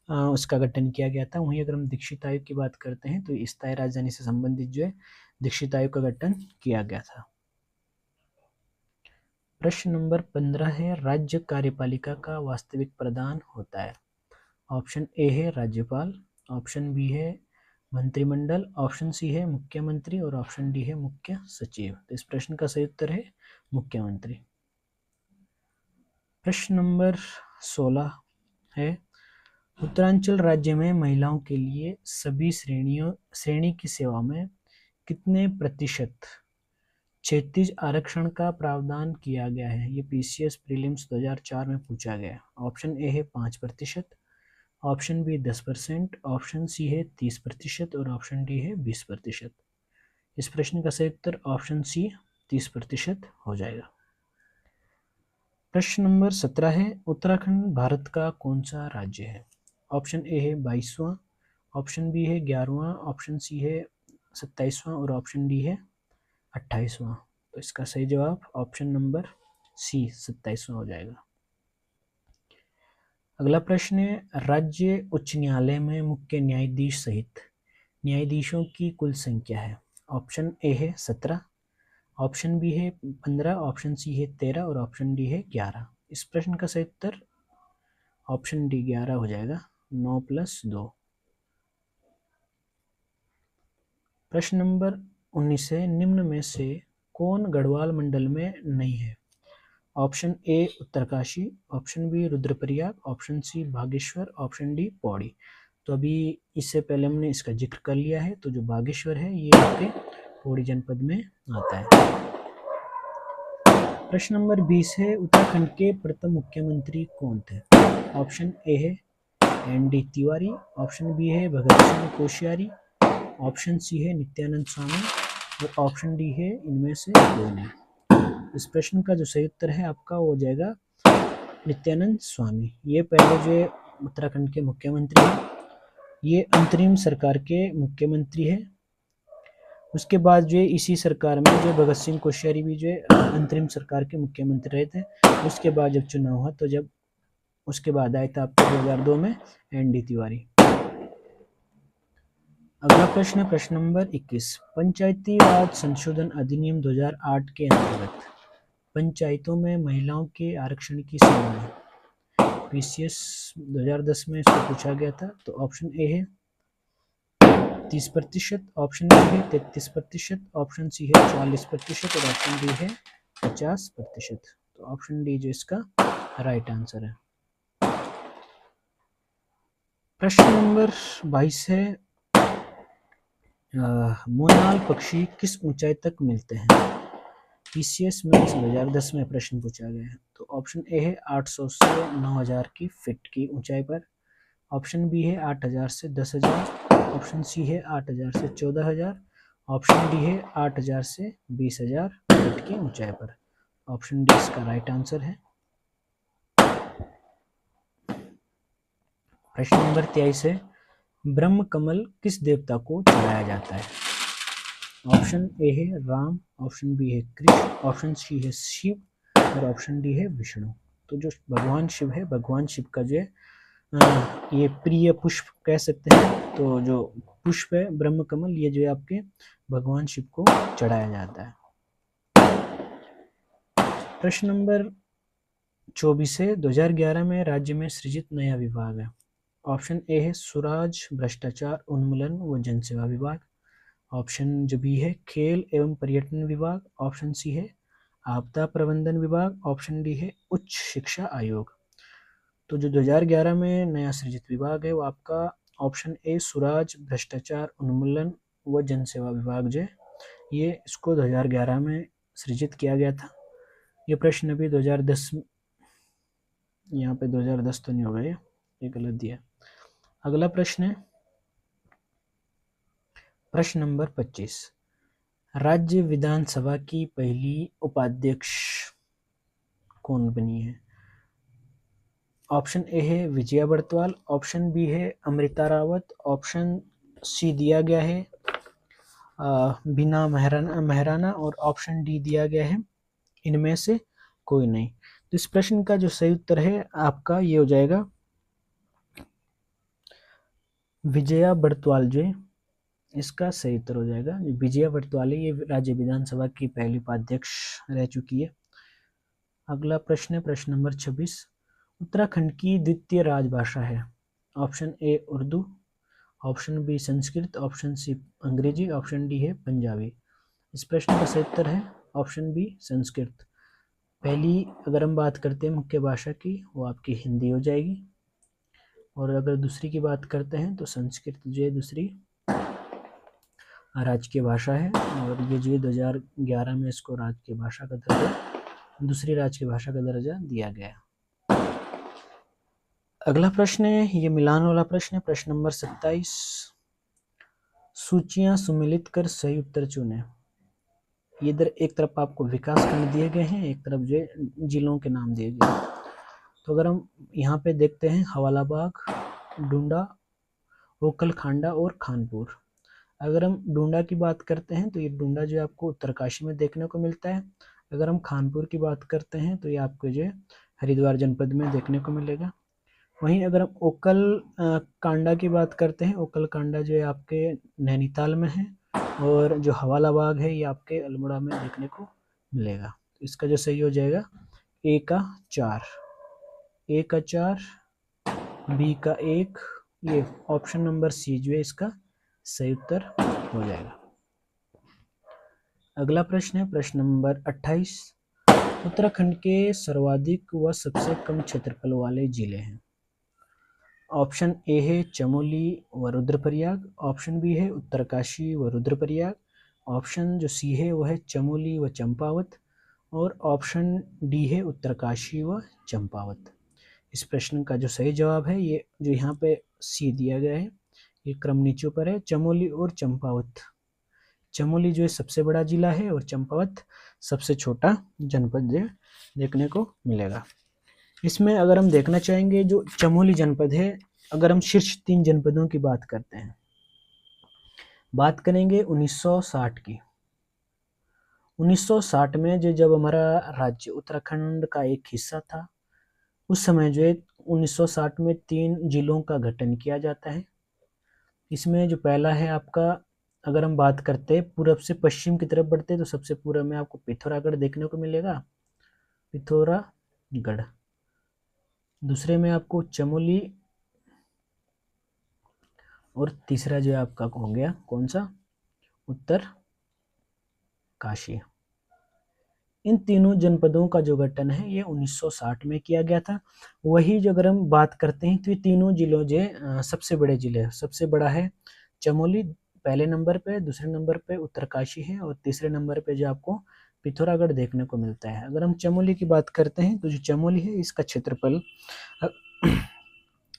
उसका गठन किया गया था। वहीं अगर हम दीक्षित आयोग की बात करते हैं तो स्थायी राजधानी से संबंधित जो है दीक्षित आयोग का गठन किया गया था। प्रश्न नंबर 15 है, राज्य कार्यपालिका का वास्तविक प्रधान होता है। ऑप्शन ए है राज्यपाल, ऑप्शन बी है मंत्रिमंडल, ऑप्शन सी है मुख्यमंत्री और ऑप्शन डी है मुख्य सचिव। तो इस प्रश्न का सही उत्तर है मुख्यमंत्री। प्रश्न नंबर 16 है, उत्तरांचल राज्य में महिलाओं के लिए सभी श्रेणी की सेवा में कितने प्रतिशत क्षैतिज आरक्षण का प्रावधान किया गया है। ये पीसीएस प्रीलिम्स 2004 में पूछा गया। ऑप्शन ए है 5%, ऑप्शन बी 10%, ऑप्शन सी है 30% और ऑप्शन डी है 20%। इस प्रश्न का सही उत्तर ऑप्शन सी 30% हो जाएगा। प्रश्न नंबर 17 है, उत्तराखंड भारत का कौन सा राज्य है। ऑप्शन ए है 22वां, ऑप्शन बी है 11वां, ऑप्शन सी है 27वां और ऑप्शन डी है 28वां। तो इसका सही जवाब ऑप्शन नंबर सी 27वां हो जाएगा। अगला प्रश्न है, राज्य उच्च न्यायालय में मुख्य न्यायाधीश सहित न्यायाधीशों की कुल संख्या है। ऑप्शन ए है 17, ऑप्शन बी है 15, ऑप्शन सी है 13 और ऑप्शन डी है 11। इस प्रश्न का सही उत्तर ऑप्शन डी 11 हो जाएगा, 9 + 2। प्रश्न नंबर 19 है, निम्न में से कौन गढ़वाल मंडल में नहीं है? Option A Uttarkashi, option B Rudraprayag, option C Bageshwar, option D Pauri. तो अभी इससे पहले हमने इसका जिक्र कर लिया है, तो जो बागेश्वर है ये आपके पौड़ी जनपद में आता है। प्रश्न नंबर 20 है, उत्तराखंड के प्रथम मुख्यमंत्री कौन थे? ऑप्शन ए है एन.डी. तिवारी, ऑप्शन बी है भगत सिंह कोश्यारी, ऑप्शन सी है नित्यानंद स्वामी और ऑप्शन डी है इनमें से कोई नहीं। इस प्रश्न का जो सही उत्तर है आपका वो हो जाएगा नित्यानंद स्वामी। ये पहले जो उत्तराखंड के मुख्यमंत्री हैं, ये अंतरिम सरकार के मुख्यमंत्री है। उसके बाद जो इसी सरकार में जो भगत सिंह कोश्यारी भी जो अंतरिम सरकार के मुख्यमंत्री रहे थे। उसके बाद जब चुनाव हुआ तो जब उसके बाद आया था आपको 2002 में एन.डी. तिवारी। अगला प्रश्न है प्रश्न नंबर 21, पंचायती राज संशोधन अधिनियम 2008 के अंतर्गत पंचायतों में महिलाओं के आरक्षण की सीमा पीसीएस 2010 में इसको पूछा गया था। तो ऑप्शन ए है 30%, ऑप्शन बी है 33%, ऑप्शन सी है 40% और ऑप्शन डी है 50%। तो ऑप्शन डी जो इसका राइट आंसर है। प्रश्न नंबर 22 है, मोनाल पक्षी किस ऊंचाई तक मिलते हैं? पीसीएस में 2010 में प्रश्न पूछा गया है। तो ऑप्शन ए है 800 से 9000 की फीट की ऊंचाई पर, ऑप्शन बी है 8000 से 10000, ऑप्शन सी है 8000 से 14000, ऑप्शन डी है 8000 से 20000 फीट की ऊंचाई पर। ऑप्शन डी इसका राइट आंसर है। प्रश्न नंबर 23 है, ब्रह्म कमल किस देवता को चढ़ाया जाता है? ऑप्शन ए है राम, ऑप्शन बी है कृष्ण, ऑप्शन सी है शिव और ऑप्शन डी है विष्णु। तो जो भगवान शिव है, भगवान शिव का जो है ये प्रिय पुष्प कह सकते हैं। तो जो पुष्प है ब्रह्म कमल, ये जो है आपके भगवान शिव को चढ़ाया जाता है। प्रश्न नंबर 24 है, 2011 में राज्य में सृजित नया विभाग है। ऑप्शन ए है सुराज भ्रष्टाचार उन्मूलन व जनसेवा विभाग, ऑप्शन जो बी है खेल एवं पर्यटन विभाग, ऑप्शन सी है आपदा प्रबंधन विभाग, ऑप्शन डी है उच्च शिक्षा आयोग। तो जो 2011 में नया सृजित विभाग है वो आपका ऑप्शन ए सुराज भ्रष्टाचार उन्मूलन व जनसेवा विभाग जो है, ये इसको 2011 में सृजित किया गया था। ये प्रश्न अभी 2010, यहाँ पे 2010 तो नहीं होगा, ये गलत दिया। अगला प्रश्न है प्रश्न नंबर 25, राज्य विधानसभा की पहली उपाध्यक्ष कौन बनी है? ऑप्शन ए है विजया बर्तवाल, ऑप्शन बी है अमृता रावत, ऑप्शन सी दिया गया है बीना मेहराना और ऑप्शन डी दिया गया है इनमें से कोई नहीं। तो इस प्रश्न का जो सही उत्तर है आपका ये हो जाएगा विजया बर्तवाल, जो इसका सही उत्तर हो जाएगा। विजया बर्तवाल ये राज्य विधानसभा की पहली उपाध्यक्ष रह चुकी है। अगला प्रश्न है प्रश्न नंबर 26, उत्तराखंड की द्वितीय राजभाषा है। Option A Urdu, option B Sanskrit, option C Angrezi, option D है पंजाबी। इस प्रश्न का सही उत्तर है ऑप्शन बी संस्कृत। पहली अगर हम बात करते हैं मुख्य भाषा की, वो आपकी हिंदी हो जाएगी, और अगर दूसरी की बात करते हैं तो संस्कृत जो है दूसरी राजकीय भाषा है, और ये जो 2011 में इसको राजकीय भाषा का दर्जा, दूसरी राजकीय भाषा का दर्जा दिया गया। अगला प्रश्न है ये मिलान वाला प्रश्न है, प्रश्न नंबर 27, सूचियां सुमेलित कर सही उत्तर चुनें। ये इधर एक तरफ आपको विकास खंड दिए गए हैं, एक तरफ जो जिलों के नाम दिए गए हैं। तो अगर हम यहाँ पे देखते हैं हवालाबाग, डूंडा, ओखलखांडा और खानपुर। अगर हम डूंडा की बात करते हैं तो ये डूंडा जो है आपको उत्तरकाशी में देखने को मिलता है। अगर हम खानपुर की बात करते हैं तो ये आपको जो है हरिद्वार जनपद में देखने को मिलेगा। वहीं अगर हम ओखल कांडा की बात करते हैं, ओखल कांडा जो है आपके नैनीताल में है, और जो हवाला बाग है ये आपके अल्मोड़ा में देखने को मिलेगा। तो इसका जो सही हो जाएगा ए का 4, ए का 4, बी का 1, ये ऑप्शन नंबर सी जो है इसका सही उत्तर हो जाएगा। अगला प्रश्न है प्रश्न नंबर 28। उत्तराखंड के सर्वाधिक व सबसे कम क्षेत्रफल वाले जिले हैं। ऑप्शन ए है चमोली व रुद्रप्रयाग, ऑप्शन बी है उत्तरकाशी व रुद्रप्रयाग, ऑप्शन जो सी है वो है चमोली व चंपावत, और ऑप्शन डी है उत्तरकाशी व चंपावत। इस प्रश्न का जो सही जवाब है ये जो यहाँ पे सी दिया गया है, ये क्रम नीचे पर है, चमोली और चंपावत। चमोली जो है सबसे बड़ा जिला है और चंपावत सबसे छोटा जनपद जो देखने को मिलेगा। इसमें अगर हम देखना चाहेंगे जो चमोली जनपद है, अगर हम शीर्ष 3 जनपदों की बात करते हैं, बात करेंगे 1960 की। 1960 में जो जब हमारा राज्य उत्तराखंड का एक हिस्सा था, उस समय जो है 1960 में 3 जिलों का गठन किया जाता है। इसमें जो पहला है आपका, अगर हम बात करते हैं पूरब से पश्चिम की तरफ बढ़ते हैं तो सबसे पूरब में आपको पिथौरागढ़ देखने को मिलेगा, पिथौरागढ़। दूसरे में आपको चमोली, और तीसरा जो है आपका हो गया कौन सा, उत्तर काशी। इन तीनों जनपदों का जो गठन है ये 1960 में किया गया था। वही जो अगर हम बात करते हैं तो ये तीनों जिलों जो सबसे बड़े जिले, सबसे बड़ा है चमोली पहले नंबर पे, दूसरे नंबर पे उत्तरकाशी है, और तीसरे नंबर पे जो आपको पिथौरागढ़ देखने को मिलता है। अगर हम चमोली की बात करते हैं तो जो चमोली है इसका क्षेत्रफल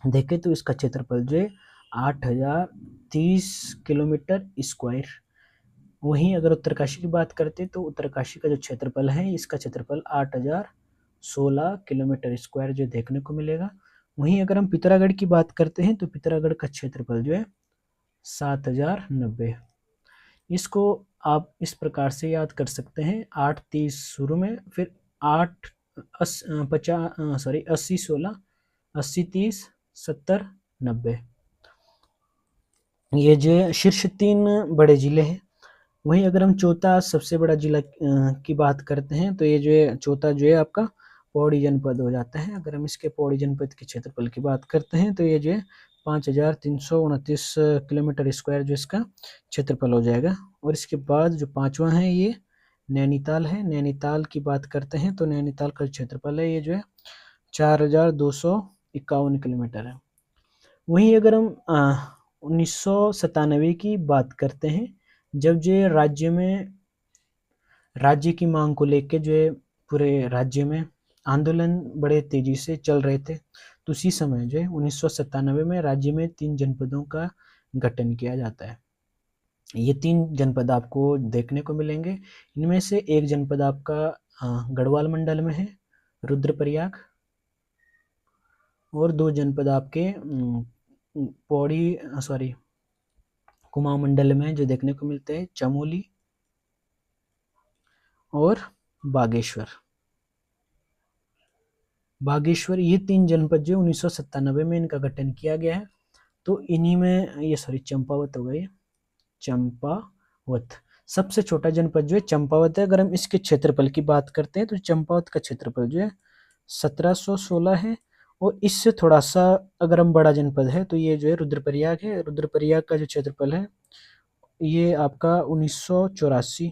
देखें तो इसका क्षेत्रफल जो है 8030 किलोमीटर स्क्वायर। वहीं अगर उत्तरकाशी की बात करते हैं तो उत्तरकाशी का जो क्षेत्रफल है इसका क्षेत्रफल 8016 किलोमीटर स्क्वायर जो देखने को मिलेगा। वहीं अगर हम पिथौरागढ़ की बात करते हैं तो पिथौरागढ़ का क्षेत्रफल जो है 7090। इसको आप इस प्रकार से याद कर सकते हैं, 830 शुरू में, फिर 80 16 80 30 70 90, ये जो शीर्ष 3 बड़े जिले हैं। वहीं अगर हम चौथा सबसे बड़ा जिला की बात करते हैं तो ये जो है चौथा जो है आपका पौड़ी जनपद हो जाता है। अगर हम इसके पौड़ी जनपद के क्षेत्रफल की बात करते हैं तो ये जो है 5329 किलोमीटर स्क्वायर जो इसका क्षेत्रफल हो जाएगा। और इसके बाद जो पांचवा है ये नैनीताल है। नैनीताल की बात करते हैं तो नैनीताल का क्षेत्रफल है ये जो है 4251 किलोमीटर है। वहीं अगर हम 1997 की बात करते हैं, जब जो राज्य की मांग को लेकर जो है पूरे राज्य में आंदोलन बड़े तेजी से चल रहे थे, तो उसी समय जो है 1997 में राज्य में 3 जनपदों का गठन किया जाता है। ये 3 जनपद आपको देखने को मिलेंगे। इनमें से एक जनपद आपका गढ़वाल मंडल में है, रुद्रप्रयाग, और 2 जनपद आपके कुमाऊं मंडल में जो देखने को मिलते हैं, चमोली और बागेश्वर। ये 3 जनपद जो 1997 में इनका गठन किया गया है। तो इन्हीं में ये चंपावत हो गई, चंपावत सबसे छोटा जनपद जो है चंपावत है। अगर हम इसके क्षेत्रफल की बात करते हैं तो चंपावत का क्षेत्रफल जो है 1716 है। और इससे थोड़ा सा अगर हम बड़ा जनपद है तो ये जो है रुद्रप्रयाग है। रुद्रप्रयाग का जो क्षेत्रफल है ये आपका 1984।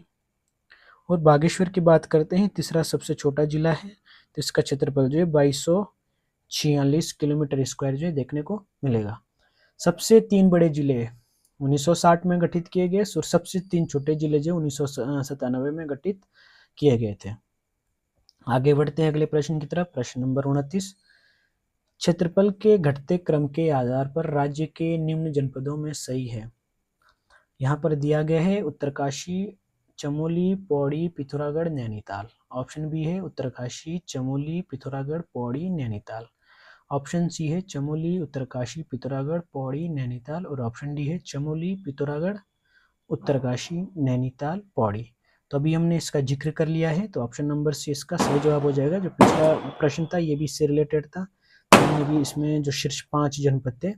और बागेश्वर की बात करते हैं, तीसरा सबसे छोटा जिला है, तो इसका क्षेत्रफल जो है 2246 किलोमीटर स्क्वायर जो है देखने को मिलेगा। सबसे 3 बड़े जिले 1960 में गठित किए गए और सबसे 3 छोटे जिले जो 1997 में गठित किए गए थे। आगे बढ़ते हैं अगले प्रश्न की तरफ। प्रश्न नंबर 29। क्षेत्रफल के घटते क्रम के आधार पर राज्य के निम्न जनपदों में सही है। यहाँ पर दिया गया है उत्तरकाशी, चमोली, पौड़ी, पिथौरागढ़, नैनीताल। ऑप्शन बी है उत्तरकाशी, चमोली, पिथौरागढ़, पौड़ी, नैनीताल। ऑप्शन सी है चमोली, उत्तरकाशी, पिथौरागढ़, पौड़ी, नैनीताल, और ऑप्शन डी है चमोली, पिथौरागढ़, उत्तरकाशी, नैनीताल, पौड़ी। तो अभी हमने इसका जिक्र कर लिया है, तो ऑप्शन नंबर सी इसका सही जवाब हो जाएगा। जो पिछला प्रश्न था ये भी इससे रिलेटेड था, तो हमने भी इसमें जो शीर्ष 5 जनपद थे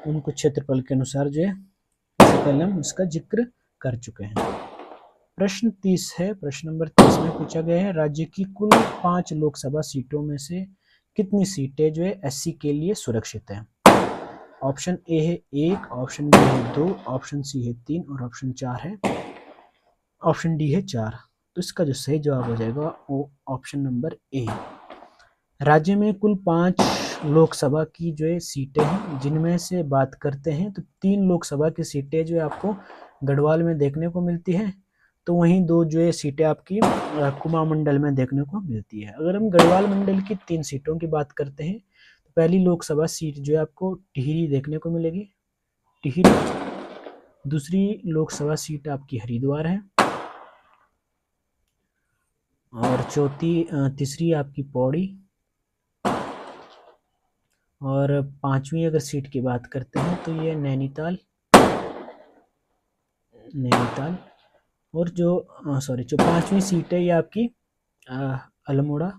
उनको क्षेत्रफल के अनुसार जो है पहले हम इसका जिक्र कर चुके हैं। प्रश्न 30 है, प्रश्न नंबर 30 में पूछा गया है राज्य की कुल 5 लोकसभा सीटों में से कितनी सीटें जो है एससी के लिए सुरक्षित है। ऑप्शन ए है 1, ऑप्शन बी है 2, ऑप्शन सी है 3 और ऑप्शन 4 है, ऑप्शन डी है 4। तो इसका जो सही जवाब हो जाएगा वो ऑप्शन नंबर ए। राज्य में कुल 5 लोकसभा की जो है सीटें हैं, जिनमें से बात करते हैं तो 3 लोकसभा की सीटें जो है आपको गढ़वाल में देखने को मिलती है, तो वहीं 2 जो है सीटें आपकी कुमाऊं मंडल में देखने को मिलती है। अगर हम गढ़वाल मंडल की 3 सीटों की बात करते हैं तो पहली लोकसभा सीट जो है आपको टिहरी देखने को मिलेगी, टिहरी। दूसरी लोकसभा सीट आपकी हरिद्वार है और तीसरी आपकी पौड़ी और 5वीं अगर सीट की बात करते हैं तो ये नैनीताल और जो 5वीं सीट है ये आपकी अल्मोड़ा।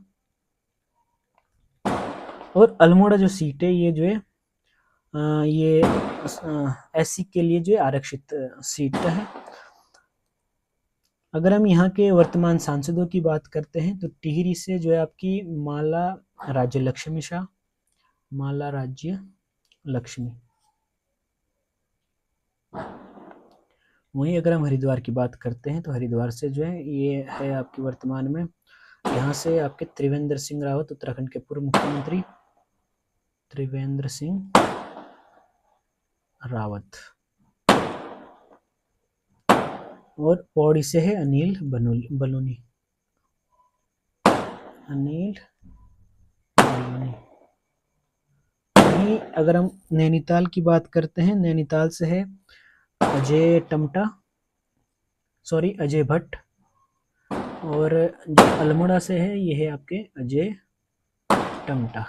और अल्मोड़ा जो सीट है ये जो है ये एससी के लिए जो है आरक्षित सीट है। अगर हम यहाँ के वर्तमान सांसदों की बात करते हैं तो टिहरी से जो है आपकी माला राज्य लक्ष्मी। वहीं अगर हम हरिद्वार की बात करते हैं तो हरिद्वार से जो है ये है आपकी वर्तमान में, यहाँ से आपके त्रिवेंद्र सिंह रावत, उत्तराखंड के पूर्व मुख्यमंत्री त्रिवेंद्र सिंह रावत। और पौड़ी से है अनिल बलूनी। वहीं अगर हम नैनीताल की बात करते हैं, नैनीताल से है अजय भट्ट। और जो अल्मोड़ा से है ये है आपके अजय टमटा।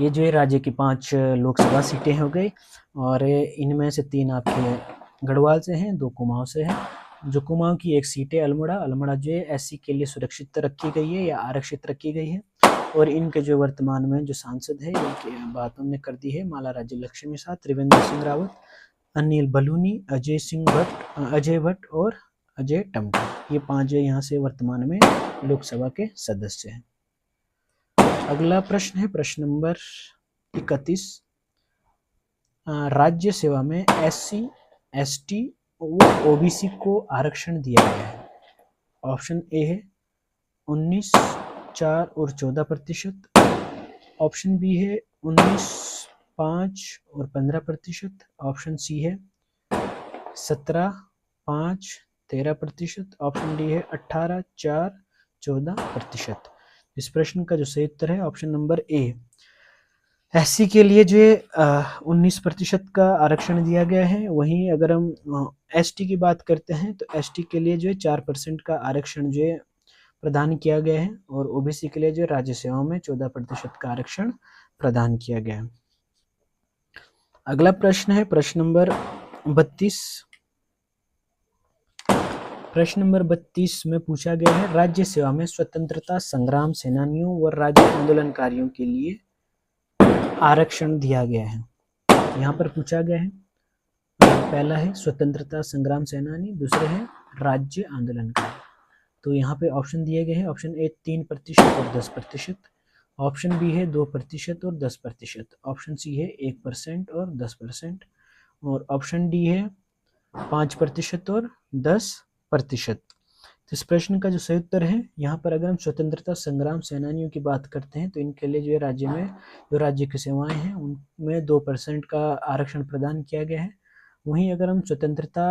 ये जो है राज्य की 5 लोकसभा सीटें हो गई और इनमें से 3 आपके गढ़वाल से हैं, 2 कुमाऊं से हैं। जो कुमाऊं की एक सीट है अल्मोड़ा जो है एससी के लिए सुरक्षित रखी गई है या आरक्षित रखी गई है। और इनके जो वर्तमान में जो सांसद है इनकी बात हमने कर दी है, माला राज्य लक्ष्मी शाह, त्रिवेंद्र सिंह रावत, अनिल बलूनी, अजय भट्ट और अजय टमटा। ये 5 जो यहाँ से वर्तमान में लोकसभा के सदस्य हैं। अगला प्रश्न है प्रश्न नंबर 31। राज्य सेवा में एससी, एसटी और ओबीसी को आरक्षण दिया गया है। ऑप्शन ए है 19, 4 और 14%। ऑप्शन बी है 19, 5 और 15%। ऑप्शन सी है 17, 5, 13%। ऑप्शन डी है 18, 4, 14%। इस प्रश्न का जो सही उत्तर है ऑप्शन नंबर ए। एससी के लिए जो है 19% का आरक्षण दिया गया है। वहीं अगर हम एसटी की बात करते हैं तो एसटी के लिए जो है 4% का आरक्षण जो है प्रदान किया गया है और ओबीसी के लिए जो राज्य सेवाओं में 14% का आरक्षण प्रदान किया गया है। अगला प्रश्न है प्रश्न नंबर 32। प्रश्न नंबर 32 में पूछा गया है राज्य सेवा में स्वतंत्रता संग्राम सेनानियों व राज्य आंदोलनकारियों के लिए आरक्षण दिया गया है। यहाँ पर पूछा गया है, पहला है स्वतंत्रता संग्राम सेनानी, दूसरे है राज्य आंदोलनकारी। तो यहाँ पे ऑप्शन दिए गए हैं। ऑप्शन ए 3% और 10%, ऑप्शन बी है 2% और 10%, ऑप्शन सी है 1% और 10%, और ऑप्शन डी है 5% और 10%। तो इस प्रश्न का जो सही उत्तर है, यहाँ पर अगर हम स्वतंत्रता संग्राम सेनानियों की बात करते हैं तो इनके लिए जो है राज्य में जो राज्य की सेवाएं हैं उनमें 2% का आरक्षण प्रदान किया गया है। वहीं अगर हम स्वतंत्रता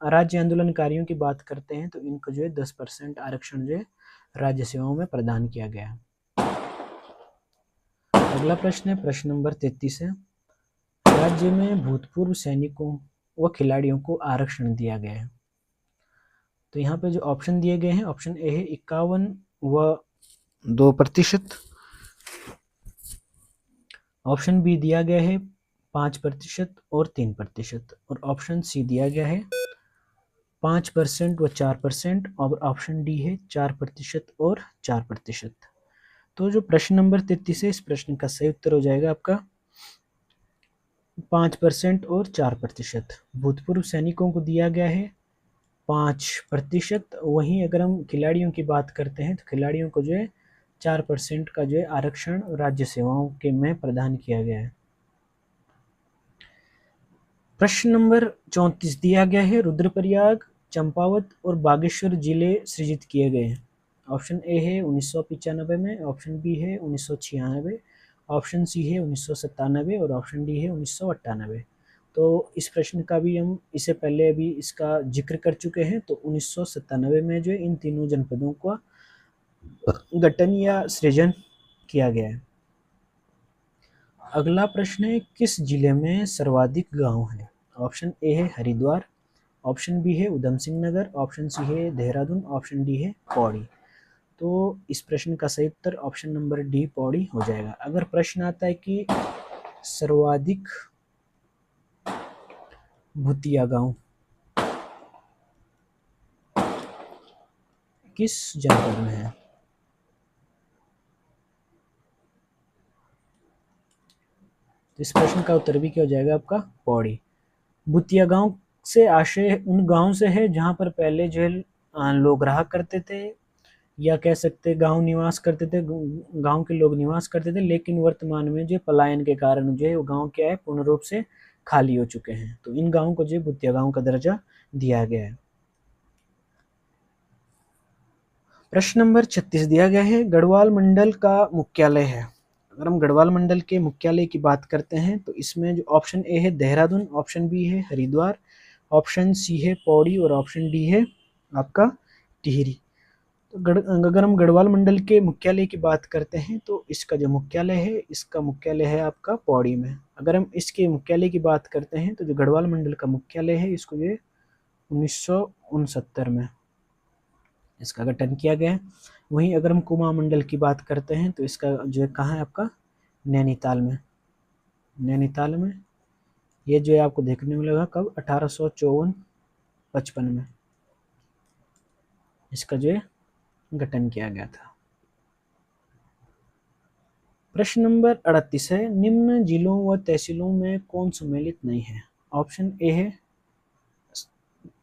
राज्य आंदोलनकारियों की बात करते हैं तो इनको जो है 10% आरक्षण जो है राज्य सेवाओं में प्रदान किया गया है। अगला प्रश्न है प्रश्न नंबर 33 है राज्य में भूतपूर्व सैनिकों व खिलाड़ियों को आरक्षण दिया गया है। तो यहाँ पे जो ऑप्शन दिए गए हैं, ऑप्शन ए है 51 व 2%, ऑप्शन बी दिया गया है 5% और 3%, और ऑप्शन सी दिया गया है 5% व 4%, और ऑप्शन डी है 4% और 4%। तो जो प्रश्न नंबर 33 है इस प्रश्न का सही उत्तर हो जाएगा आपका 5% और 4%। भूतपूर्व सैनिकों को दिया गया है 5%। वहीं अगर हम खिलाड़ियों की बात करते हैं तो खिलाड़ियों को जो है 4% का जो है आरक्षण राज्य सेवाओं के में प्रदान किया गया है। प्रश्न नंबर 34 दिया गया है, रुद्रप्रयाग, चंपावत और बागेश्वर जिले सृजित किए गए हैं। ऑप्शन ए है 1995 में, ऑप्शन बी है 1996, ऑप्शन सी है 1997 और ऑप्शन डी है 1998। तो इस प्रश्न का भी हम इससे पहले अभी इसका जिक्र कर चुके हैं। तो 1997 में जो इन तीनों जनपदों का गठन या सृजन किया गया है। अगला प्रश्न है, किस जिले में सर्वाधिक गांव हैं? ऑप्शन ए है हरिद्वार, ऑप्शन बी है उधम सिंह नगर, ऑप्शन सी है देहरादून, ऑप्शन डी है पौड़ी। तो इस प्रश्न का सही उत्तर ऑप्शन नंबर डी पौड़ी हो जाएगा। अगर प्रश्न आता है कि सर्वाधिक भूतिया गांव किस जनपद में है, तो इस प्रश्न का उत्तर भी क्या हो जाएगा आपका पौड़ी। भूतिया गांव से आशय उन गांव से है जहां पर पहले जो है लोग रहा करते थे, या कह सकते गांव निवास करते थे, गांव के लोग निवास करते थे, लेकिन वर्तमान में जो पलायन के कारण जो है वो गांव क्या है पूर्ण रूप से खाली हो चुके हैं। तो इन गांवों को जो भूतिया गांव का दर्जा दिया गया है। प्रश्न नंबर 36 दिया गया है, गढ़वाल मंडल का मुख्यालय है। अगर हम गढ़वाल मंडल के मुख्यालय की बात करते हैं तो इसमें जो ऑप्शन ए है देहरादून, ऑप्शन बी है हरिद्वार, ऑप्शन सी है पौड़ी और ऑप्शन डी है आपका टिहरी। तो अगर हम गढ़वाल मंडल के मुख्यालय की बात करते हैं तो इसका जो मुख्यालय है, इसका मुख्यालय है आपका पौड़ी में। अगर हम इसके मुख्यालय की बात करते हैं तो जो गढ़वाल मंडल का मुख्यालय है इसको ये 1969 में इसका गठन किया गया है। वहीं अगर हम कुमाऊं मंडल की बात करते हैं तो इसका जो है कहाँ है आपका नैनीताल में। नैनीताल में ये जो है आपको देखने में मिलेगा कब 1854-55 में इसका जो है गठन किया गया था। प्रश्न नंबर 38 है, निम्न जिलों व तहसीलों में कौन सम्मिलित नहीं है? ऑप्शन ए है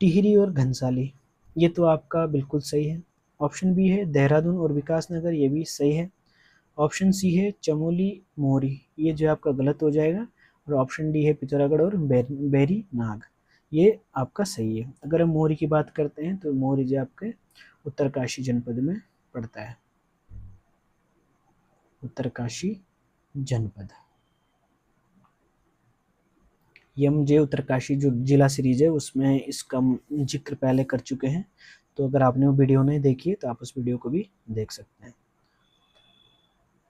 टिहरी और घनसाली, ये तो आपका बिल्कुल सही है। ऑप्शन बी है देहरादून और विकासनगर, ये भी सही है। ऑप्शन सी है चमोली मोरी, ये जो आपका गलत हो जाएगा। और ऑप्शन डी है पिथौरागढ़ और बेरी नाग, ये आपका सही है। अगर हम मोरी की बात करते हैं तो मोरी जो आपके उत्तरकाशी जनपद में पड़ता है, उत्तरकाशी जनपद। ये हम जो उत्तरकाशी जो जिला सीरीज है उसमें इसका जिक्र पहले कर चुके हैं। तो अगर आपने वो वीडियो नहीं देखी है तो आप उस वीडियो को भी देख सकते हैं।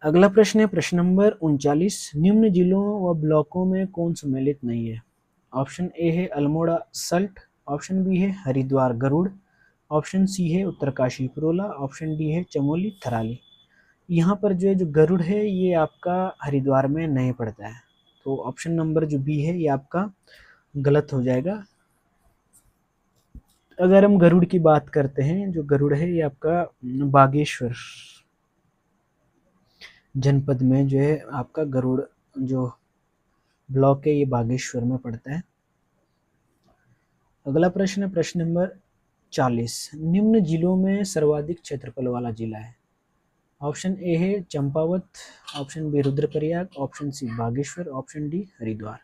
अगला प्रश्न है प्रश्न नंबर 39, निम्न जिलों व ब्लॉकों में कौन सम्मिलित नहीं है? ऑप्शन ए है अल्मोड़ा सल्ट, ऑप्शन बी है हरिद्वार गरुड़, ऑप्शन सी है उत्तरकाशी पुरोला, ऑप्शन डी है चमोली थराली। यहाँ पर जो है जो गरुड़ है ये आपका हरिद्वार में नहीं पड़ता है। तो ऑप्शन नंबर जो बी है ये आपका गलत हो जाएगा। अगर हम गरुड़ की बात करते हैं, जो गरुड़ है ये आपका बागेश्वर जनपद में जो है आपका गरुड़ जो ब्लॉक है ये बागेश्वर में पड़ता है। अगला प्रश्न है प्रश्न नंबर 40, निम्न जिलों में सर्वाधिक क्षेत्रफल वाला जिला है? ऑप्शन ए है Champawat, option B Rudraprayag, option C Bageshwar, option D Haridwar.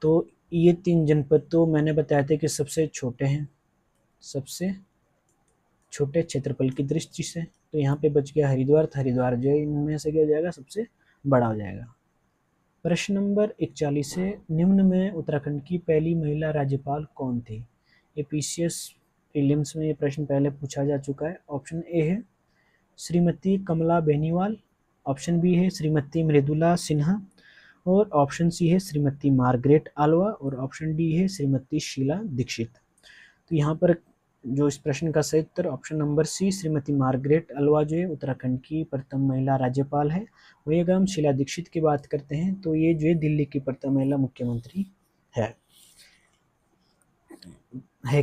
तो ये तीन जनपद तो मैंने बताया था कि सबसे छोटे हैं, सबसे छोटे क्षेत्रफल की दृष्टि से। तो यहाँ पे बच गया हरिद्वार, तो हरिद्वार जो है इनमें से क्या हो जाएगा सबसे बड़ा हो जाएगा। प्रश्न नंबर 41 है, निम्न में उत्तराखंड की पहली महिला राज्यपाल कौन थी? ये पीसीएस प्रीलिम्स में ये प्रश्न पहले पूछा जा चुका है। ऑप्शन ए है श्रीमती कमला बेनीवाल, ऑप्शन बी है श्रीमती मृदुला सिन्हा, और ऑप्शन सी है श्रीमती मार्गरेट आल्वा, और ऑप्शन डी है श्रीमती शीला दीक्षित। तो यहाँ पर जो इस प्रश्न का सही उत्तर option number C Shrimati Margaret Alva जो है उत्तराखंड की प्रथम महिला राज्यपाल है। वही अगर हम शीला दीक्षित की बात करते हैं तो ये जो है दिल्ली की प्रथम महिला मुख्यमंत्री है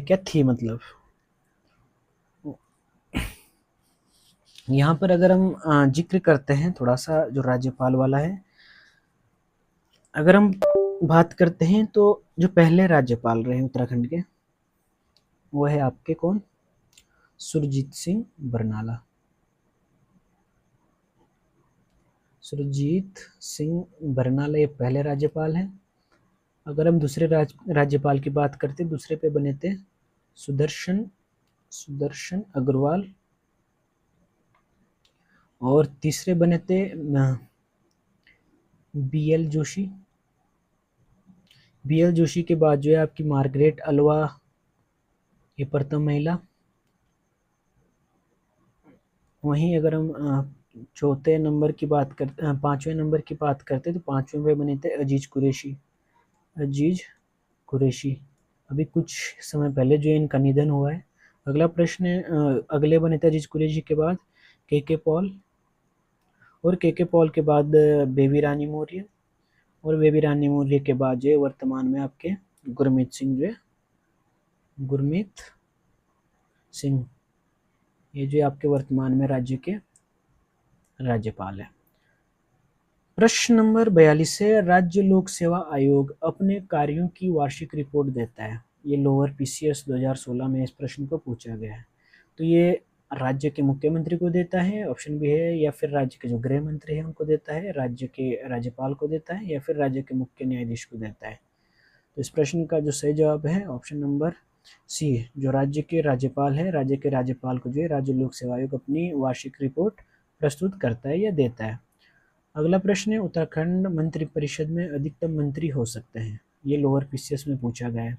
क्या थी मतलब। यहाँ पर अगर हम जिक्र करते हैं थोड़ा सा जो राज्यपाल वाला है, अगर हम बात करते हैं तो जो पहले राज्यपाल रहे उत्तराखंड के वो है आपके कौन, सुरजीत सिंह बरनाला। सुरजीत सिंह बरनाला ये पहले राज्यपाल हैं। अगर हम दूसरे राज्यपाल की बात करते, दूसरे पे बने थे सुदर्शन सुदर्शन अग्रवाल, और तीसरे बने थे BL जोशी। BL जोशी के बाद जो है आपकी मार्गरेट अल्वा, ये प्रथम महिला। वहीं अगर हम चौथे नंबर की बात करते, पांचवें नंबर की बात करते तो पांचवें पे बने थे अजीज कुरैशी। अजीज कुरैशी अभी कुछ समय पहले जो इनका निधन हुआ है। अगला प्रश्न है, अगले बने थे अजीज कुरैशी के बाद KK पॉल, और KK पॉल के बाद बेबी रानी मौर्य, और बेबी रानी मौर्य के बाद जो है वर्तमान में आपके गुरमीत सिंह, जो है गुरमीत सिंह, ये जो आपके वर्तमान में राज्य के राज्यपाल है। प्रश्न नंबर 42 है, राज्य लोक सेवा आयोग अपने कार्यों की वार्षिक रिपोर्ट देता है। ये लोअर PCS 2016 में इस प्रश्न को पूछा गया है। तो ये राज्य के मुख्यमंत्री को देता है, ऑप्शन बी है, या फिर राज्य के जो गृह मंत्री है उनको देता है, राज्य के राज्यपाल को देता है, या फिर राज्य के मुख्य न्यायाधीश को देता है। तो इस प्रश्न का जो सही जवाब है ऑप्शन नंबर सी है, जो राज्य के राज्यपाल है, राज्य के राज्यपाल को जो है राज्य लोक सेवा आयोग अपनी वार्षिक रिपोर्ट प्रस्तुत करता है या देता है। अगला प्रश्न है, उत्तराखंड मंत्रिपरिषद में अधिकतम मंत्री हो सकते हैं। ये लोअर PCS में पूछा गया है।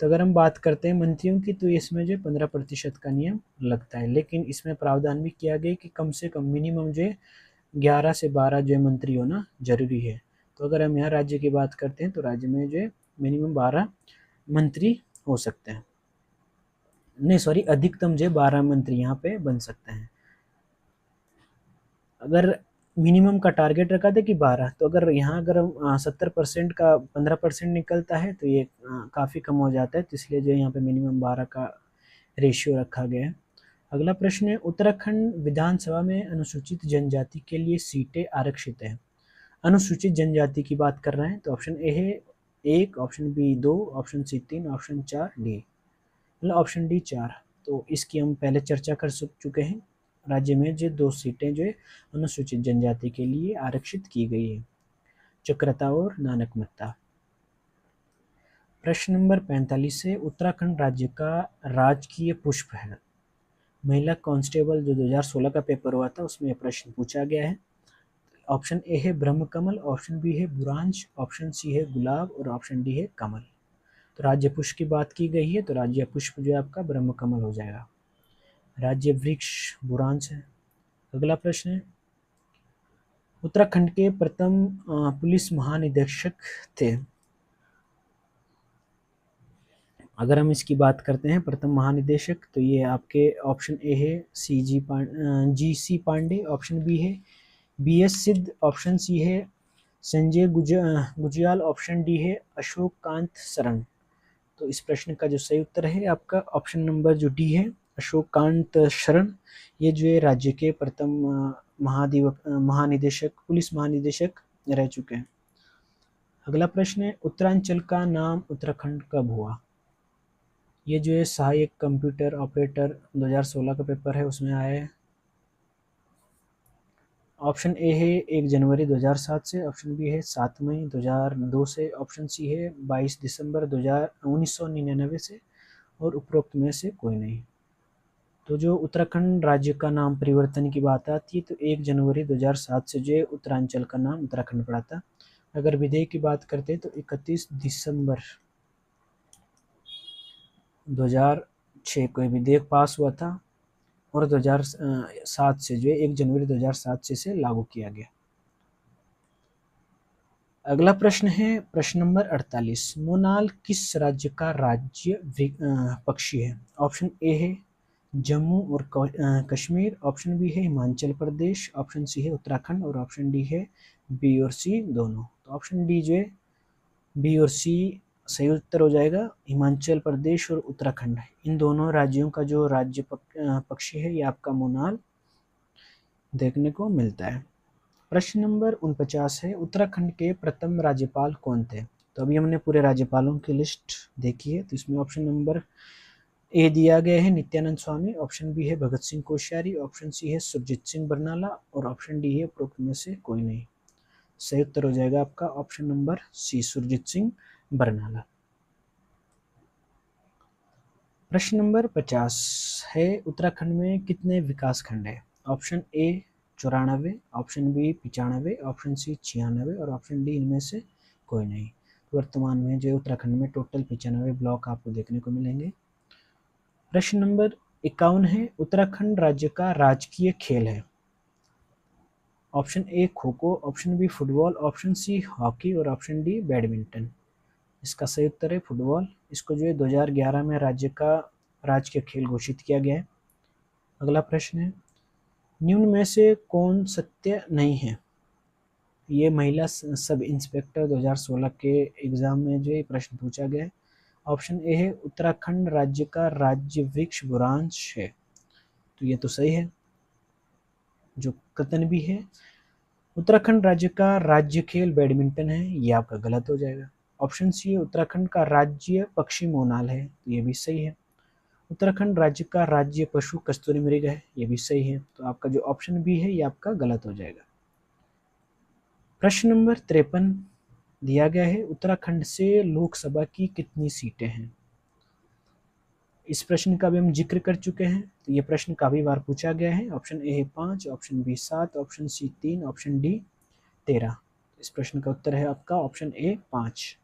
तो अगर हम बात करते हैं मंत्रियों की, तो इसमें जो 15% का नियम लगता है, लेकिन इसमें प्रावधान भी किया गया कि कम से कम मिनिमम जो 11 से 12 जो मंत्री होना जरूरी है। तो अगर हम यहाँ राज्य की बात करते हैं तो राज्य में जो मिनिमम 12 मंत्री हो सकते हैं, नहीं सॉरी, अधिकतम जो 12 मंत्री यहाँ पे बन सकते हैं। अगर मिनिमम का टारगेट रखा था कि 12, तो अगर यहाँ अगर 70% का 15% निकलता है तो ये काफ़ी कम हो जाता है, तो इसलिए जो यहाँ पे मिनिमम 12 का रेशियो रखा गया है। अगला प्रश्न है, उत्तराखंड विधानसभा में अनुसूचित जनजाति के लिए सीटें आरक्षित है। अनुसूचित जनजाति की बात कर रहे हैं तो ऑप्शन ए है 1, option B 2, option C 3, option 4 D, मतलब ऑप्शन डी 4। तो इसकी हम पहले चर्चा कर चुके हैं। राज्य में जो 2 सीटें जो अनुसूचित जनजाति के लिए आरक्षित की गई है, चक्रता और नानकमत्ता। प्रश्न नंबर 45 है, उत्तराखंड राज्य का राजकीय पुष्प है। महिला कांस्टेबल जो 2016 का पेपर हुआ था उसमें प्रश्न पूछा गया है। ऑप्शन ए है ब्रह्मकमल, ऑप्शन बी है बुरांश, ऑप्शन सी है गुलाब, और ऑप्शन डी है कमल। तो राज्य पुष्प की बात की गई है तो राज्य पुष्प जो है आपका ब्रह्मकमल हो जाएगा। राज्य वृक्ष बुरांश है। अगला प्रश्न है, उत्तराखंड के प्रथम पुलिस महानिदेशक थे। अगर हम इसकी बात करते हैं प्रथम महानिदेशक, तो ये आपके ऑप्शन ए है GC पांडे, ऑप्शन बी है BS सिद्ध, ऑप्शन सी है संजय गुजियाल, ऑप्शन डी है अशोक कांत शरण। तो इस प्रश्न का जो सही उत्तर है आपका ऑप्शन नंबर जो डी है, अशोक कांत शरण। ये जो है राज्य के प्रथम महानिदेशक, पुलिस महानिदेशक रह चुके हैं। अगला प्रश्न है, उत्तरांचल का नाम उत्तराखंड कब हुआ। ये जो है सहायक कंप्यूटर ऑपरेटर 2016 का पेपर है उसमें आया है। ऑप्शन ए है 1 जनवरी 2007 से, ऑप्शन बी है 7 मई 2002 से, ऑप्शन सी है 22 दिसंबर 1999 से, और उपरोक्त में से कोई नहीं। तो जो उत्तराखंड राज्य का नाम परिवर्तन की बात आती है तो 1 जनवरी 2007 से जो उत्तरांचल का नाम उत्तराखंड पड़ा था। अगर विधेयक की बात करते हैं तो 31 दिसंबर 2006 को विधेयक पास हुआ था, और 2007 से जो 1 जनवरी 2007 से इसे लागू किया गया। अगला प्रश्न है प्रश्न नंबर 48, मोनाल किस राज्य का राज्य पक्षी है। ऑप्शन ए है जम्मू और कश्मीर, ऑप्शन बी है हिमाचल प्रदेश, ऑप्शन सी है उत्तराखंड, और ऑप्शन डी है बी और सी दोनों। तो ऑप्शन डी जो है बी और सी सही उत्तर हो जाएगा। हिमाचल प्रदेश और उत्तराखंड, इन दोनों राज्यों का जो राज्य पक्षी है ये आपका मोनाल देखने को मिलता है। प्रश्न नंबर 49 है, उत्तराखंड के प्रथम राज्यपाल कौन थे। तो अभी हमने पूरे राज्यपालों की लिस्ट देखी है। तो इसमें ऑप्शन नंबर ए दिया गया है नित्यानंद स्वामी, ऑप्शन बी है भगत सिंह कोश्यारी, ऑप्शन सी है सुरजीत सिंह बरनाला और ऑप्शन डी है उपरोक्त में से कोई नहीं। सही उत्तर हो जाएगा आपका option number C, Surjit Singh Barnala. प्रश्न नंबर 50 है, उत्तराखंड में कितने विकास खंड है? Option A 94, option B 95, option C 96 और ऑप्शन डी इनमें से कोई नहीं। वर्तमान में जो उत्तराखंड में टोटल 95 ब्लॉक आपको देखने को मिलेंगे। प्रश्न नंबर 51 है, उत्तराखंड राज्य का राजकीय खेल है? Option A kho kho, option B football, option C hockey और ऑप्शन डी बैडमिंटन। इसका सही उत्तर है फुटबॉल। इसको जो है 2011 में राज्य का राजकीय खेल घोषित किया गया है। अगला प्रश्न है, निम्न में से कौन सत्य नहीं है? ये महिला सब इंस्पेक्टर 2016 के एग्जाम में जो ये प्रश्न पूछा गया है। ऑप्शन ए है उत्तराखंड राज्य का राज्य वृक्ष बुरांश है, तो ये तो सही है। जो कथन भी है उत्तराखंड राज्य का राज्य खेल बैडमिंटन है, ये आपका गलत हो जाएगा। ऑप्शन सी है उत्तराखंड का राज्य पक्षी मोनाल है, तो ये भी सही है। उत्तराखंड राज्य का राज्य पशु कस्तूरी मृग है, ये भी सही है। तो आपका जो ऑप्शन बी है ये आपका गलत हो जाएगा। प्रश्न नंबर 53 दिया गया है, उत्तराखंड से लोकसभा की कितनी सीटें हैं? इस प्रश्न का भी हम जिक्र कर चुके हैं, तो ये प्रश्न काफी बार पूछा गया है। ऑप्शन ए है 5, option B 7, option C 3, option D 13। इस प्रश्न का उत्तर है आपका ऑप्शन ए 5।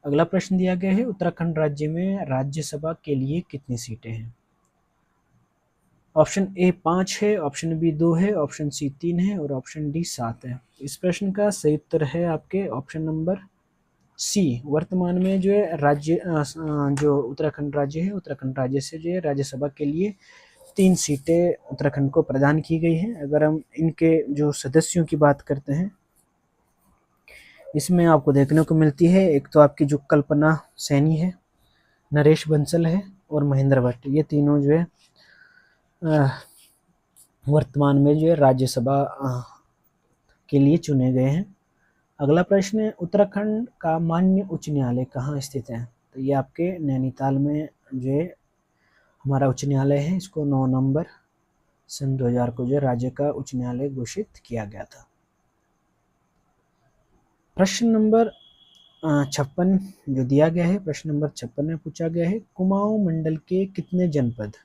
अगला प्रश्न दिया गया है, उत्तराखंड राज्य में राज्यसभा के लिए कितनी सीटें हैं? ऑप्शन ए 5 है, ऑप्शन बी 2 है, ऑप्शन सी 3 है और ऑप्शन डी 7 है। इस प्रश्न का सही उत्तर है आपके ऑप्शन नंबर सी। वर्तमान में जो है राज्य जो उत्तराखंड राज्य है, उत्तराखंड राज्य से जो है राज्यसभा के लिए 3 सीटें उत्तराखंड को प्रदान की गई है। अगर हम इनके जो सदस्यों की बात करते हैं, इसमें आपको देखने को मिलती है, एक तो आपकी जो कल्पना सैनी है, नरेश बंसल है और महेंद्र भट्ट, ये तीनों जो है वर्तमान में जो है राज्यसभा के लिए चुने गए हैं। अगला प्रश्न है, उत्तराखंड का मान्य उच्च न्यायालय कहाँ स्थित है? तो ये आपके नैनीताल में जो है हमारा उच्च न्यायालय है। इसको 9 नवंबर सन 2000 को जो राज्य का उच्च न्यायालय घोषित किया गया था। प्रश्न नंबर 56 जो दिया गया है, प्रश्न नंबर 56 में पूछा गया है, कुमाऊं मंडल के कितने जनपद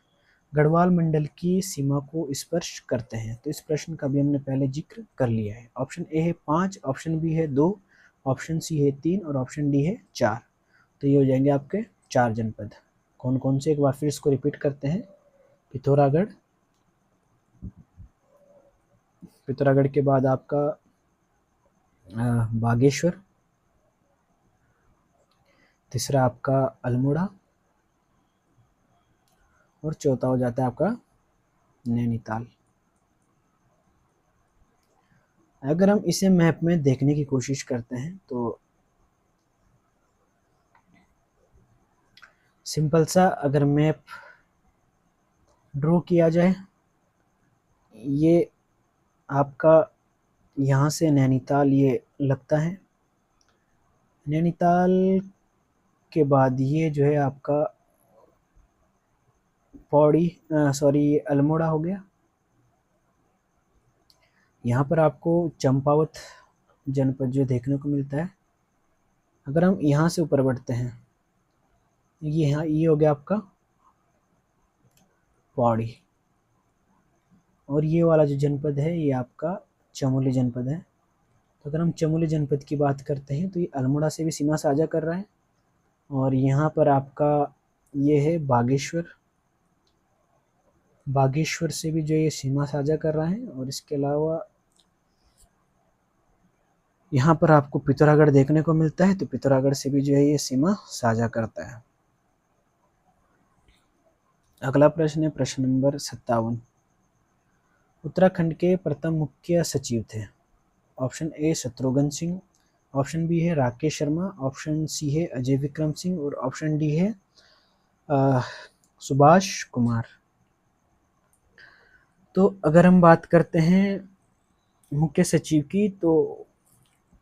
गढ़वाल मंडल की सीमा को स्पर्श करते हैं? तो इस प्रश्न का भी हमने पहले जिक्र कर लिया है। ऑप्शन ए है 5, ऑप्शन बी है 2, ऑप्शन सी है 3 और ऑप्शन डी है 4। तो ये हो जाएंगे आपके 4 जनपद। कौन कौन से, एक बार फिर इसको रिपीट करते हैं। पिथौरागढ़, पिथौरागढ़ के बाद आपका बागेश्वर, तीसरा आपका अल्मोड़ा और चौथा हो जाता है आपका नैनीताल। अगर हम इसे मैप में देखने की कोशिश करते हैं तो सिंपल सा अगर मैप ड्रॉ किया जाए, ये आपका यहाँ से नैनीताल ये लगता है, नैनीताल के बाद ये जो है आपका पौड़ी सॉरी अल्मोड़ा हो गया। यहाँ पर आपको चंपावत जनपद जो देखने को मिलता है। अगर हम यहाँ से ऊपर बढ़ते हैं, ये यहाँ ये हो गया आपका पौड़ी और ये वाला जो जनपद है ये आपका चमोली जनपद है। तो अगर हम चमोली जनपद की बात करते हैं तो ये अल्मोड़ा से भी सीमा साझा कर रहा है और यहाँ पर आपका ये है बागेश्वर, बागेश्वर से भी जो ये सीमा साझा कर रहा है और इसके अलावा यहाँ पर आपको पिथौरागढ़ देखने को मिलता है, तो पिथौरागढ़ से भी जो है ये सीमा साझा करता है। अगला प्रश्न है प्रश्न नंबर 57, उत्तराखंड के प्रथम मुख्य सचिव थे? Option A Shatrughan Singh, option B है राकेश शर्मा, ऑप्शन सी है अजय विक्रम सिंह और ऑप्शन डी है सुभाष कुमार। तो अगर हम बात करते हैं मुख्य सचिव की, तो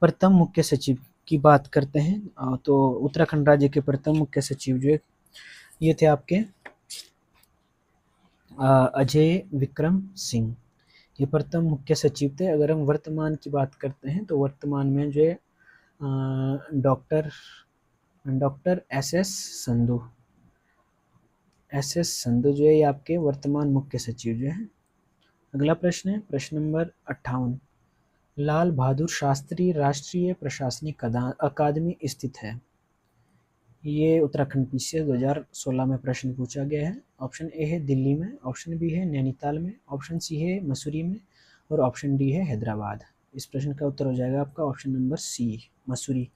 प्रथम मुख्य सचिव की बात करते हैं तो उत्तराखंड राज्य के प्रथम मुख्य सचिव जो है ये थे आपके अजय विक्रम सिंह। ये प्रथम मुख्य सचिव थे। अगर हम वर्तमान की बात करते हैं तो वर्तमान में जो है doctor doctor S S Sandhu जो है ये आपके वर्तमान मुख्य सचिव जो है। अगला प्रश्न है प्रश्न नंबर 58। लाल बहादुर शास्त्री राष्ट्रीय प्रशासनिक अकादमी स्थित है। ये उत्तराखंड पीसीएस 2016 में प्रश्न पूछा गया है। ऑप्शन ए है दिल्ली में, ऑप्शन बी है नैनीताल में, ऑप्शन सी है मसूरी में और ऑप्शन डी है हैदराबाद। इस प्रश्न का उत्तर हो जाएगा आपका option number C Mussoorie.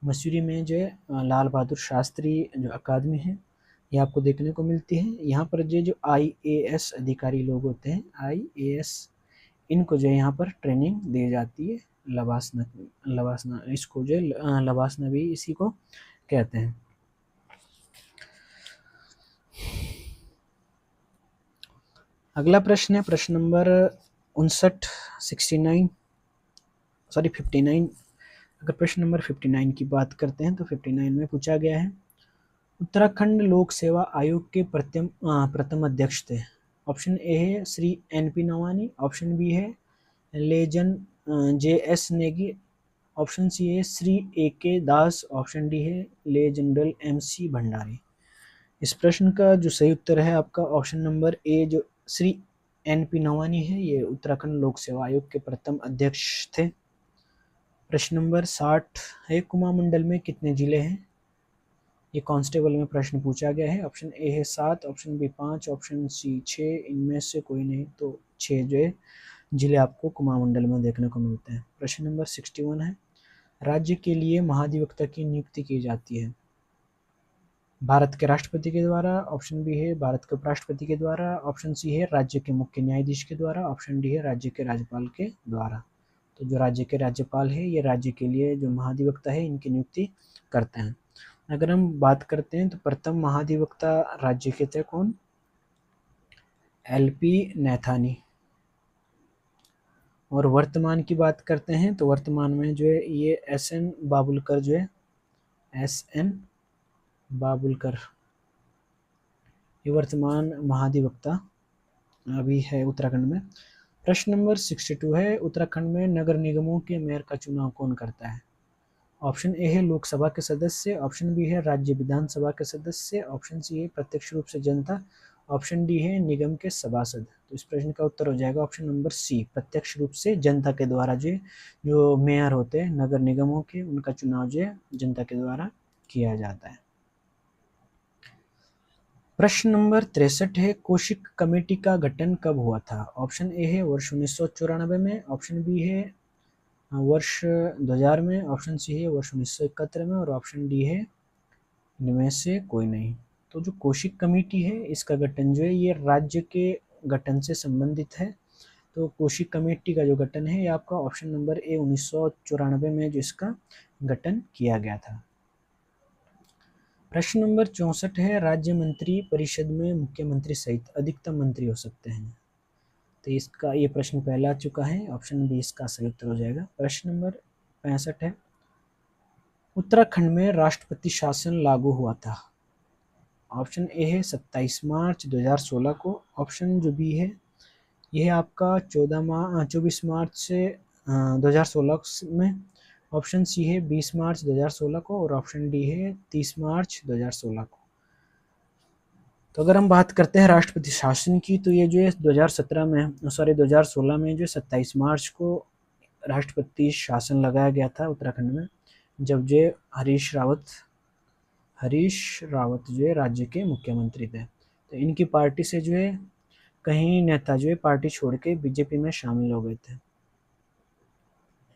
Mussoorie में जो है लाल बहादुर शास्त्री जो अकादमी है ये आपको देखने को मिलती है। यहाँ पर जो IAS अधिकारी लोग होते हैं IAS इनको जो है यहाँ पर ट्रेनिंग दी जाती है। लवासना लवासना इसको जो है लवासना भी इसी को कहते हैं। अगला प्रश्न है प्रश्न नंबर 59। अगर प्रश्न नंबर 59 की बात करते हैं तो 59 में पूछा गया है उत्तराखंड लोक सेवा आयोग के प्रथम अध्यक्ष थे। ऑप्शन ए है Shri NP Nawani, option B है लेजन JS नेगी, ऑप्शन सी है Shri AK Das, option D है ले जनरल MC भंडारी। इस प्रश्न का जो सही उत्तर है आपका ऑप्शन नंबर ए जो श्री NP नवानी है ये उत्तराखंड लोक सेवा आयोग के प्रथम अध्यक्ष थे। प्रश्न नंबर 60 है कुमाऊं मंडल में कितने जिले हैं। ये कांस्टेबल में प्रश्न पूछा गया है। ऑप्शन ए है 7, ऑप्शन बी 5, ऑप्शन सी 6, इनमें से कोई नहीं तो 6 जो है जिले आपको कुमाऊं मंडल में देखने को मिलते हैं। प्रश्न नंबर 61 है राज्य के लिए महाधिवक्ता की नियुक्ति की जाती है। भारत के राष्ट्रपति के द्वारा, ऑप्शन बी है भारत के उपराष्ट्रपति के द्वारा, ऑप्शन सी है राज्य के मुख्य न्यायाधीश के द्वारा, ऑप्शन डी है राज्य के राज्यपाल के द्वारा। तो जो राज्य के राज्यपाल है ये राज्य के लिए जो महाधिवक्ता है इनकी नियुक्ति करते हैं। अगर हम बात करते हैं तो प्रथम महाधिवक्ता राज्य के थे कौन, LP नैथानी। और वर्तमान की बात करते हैं तो वर्तमान में जो है ये SN बाबुलकर जो है SN बाबुलकर ये वर्तमान महाधिवक्ता अभी है उत्तराखंड में। प्रश्न नंबर 62 है उत्तराखंड में नगर निगमों के मेयर का चुनाव कौन करता है। ऑप्शन ए है लोकसभा के सदस्य, ऑप्शन बी है राज्य विधानसभा के सदस्य, ऑप्शन सी है प्रत्यक्ष रूप से जनता, ऑप्शन डी है निगम के सभासद। तो इस प्रश्न का उत्तर हो जाएगा ऑप्शन नंबर सी प्रत्यक्ष रूप से जनता के द्वारा जो मेयर होते हैं नगर निगमों के उनका चुनाव जो है जनता के द्वारा किया जाता है। प्रश्न नंबर 63 है कौशिक कमेटी का गठन कब हुआ था। ऑप्शन ए है वर्ष 1994 में, ऑप्शन बी है वर्ष 2000 में, ऑप्शन सी है वर्ष 1971 में और ऑप्शन डी है इनमें से कोई नहीं। तो जो कौशिक कमेटी है इसका गठन जो है ये राज्य के गठन से संबंधित है। तो कौशिक कमेटी का जो गठन है ये आपका ऑप्शन नंबर ए 1994 में जो इसका गठन किया गया था। प्रश्न नंबर 64 है राज्य मंत्री परिषद में मुख्यमंत्री सहित अधिकतम मंत्री हो सकते हैं। तो इसका ये प्रश्न पहले आ चुका है, ऑप्शन बी इसका सही उत्तर हो जाएगा। प्रश्न नंबर 65 है उत्तराखंड में राष्ट्रपति शासन लागू हुआ था। ऑप्शन ए है 27 मार्च 2016 को, ऑप्शन जो बी है यह आपका 24 मार्च से 2016 में, ऑप्शन सी है 20 मार्च 2016 को और ऑप्शन डी है 30 मार्च 2016 को। तो अगर हम बात करते हैं राष्ट्रपति शासन की तो ये जो है 2016 में जो 27 मार्च को राष्ट्रपति शासन लगाया गया था उत्तराखंड में, जब जो हरीश रावत जो है राज्य के मुख्यमंत्री थे। तो इनकी पार्टी से जो है कई नेता जो है पार्टी छोड़ के बीजेपी में शामिल हो गए थे,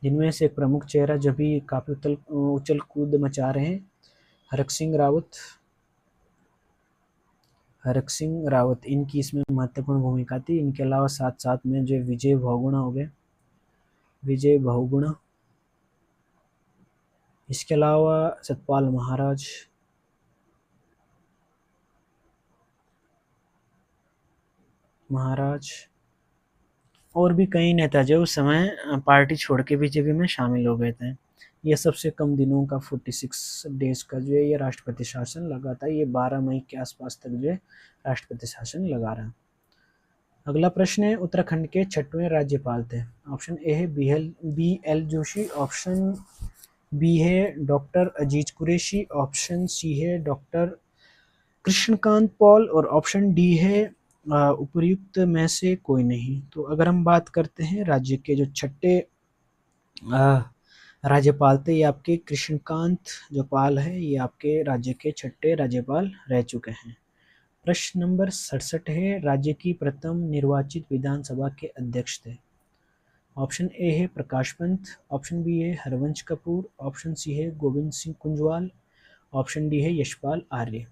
जिनमें से एक प्रमुख चेहरा जो भी काफ़ी उछल कूद मचा रहे हैं हरक सिंह रावत इनकी इसमें महत्वपूर्ण भूमिका थी। इनके अलावा साथ साथ में जो विजय बहुगुणा हो गए, इसके अलावा सतपाल महाराज और भी कई नेता जो उस समय पार्टी छोड़ के बीजेपी में शामिल हो गए थे। ये सबसे कम दिनों का 46 डेज का जो है ये राष्ट्रपति शासन लगा था। ये 12 मई के आसपास तक जो है राष्ट्रपति शासन लगा रहा। अगला प्रश्न है, उत्तराखंड के छठवें राज्यपाल थे। ऑप्शन ए है B L Joshi, option B है doctor Aziz Qureshi, option C है डॉक्टर कृष्णकांत पॉल और ऑप्शन डी है उपर्युक्त में से कोई नहीं। तो अगर हम बात करते हैं राज्य के जो छठे राज्यपाल थे, ये आपके कृष्णकांत जो पाल है, ये आपके राज्य के छठे राज्यपाल रह चुके हैं। प्रश्न नंबर 67 है, राज्य की प्रथम निर्वाचित विधानसभा के अध्यक्ष थे। ऑप्शन ए है प्रकाश पंत, ऑप्शन बी है हरवंश कपूर, ऑप्शन सी है गोविंद सिंह कुंजवाल, ऑप्शन डी है यशपाल आर्य।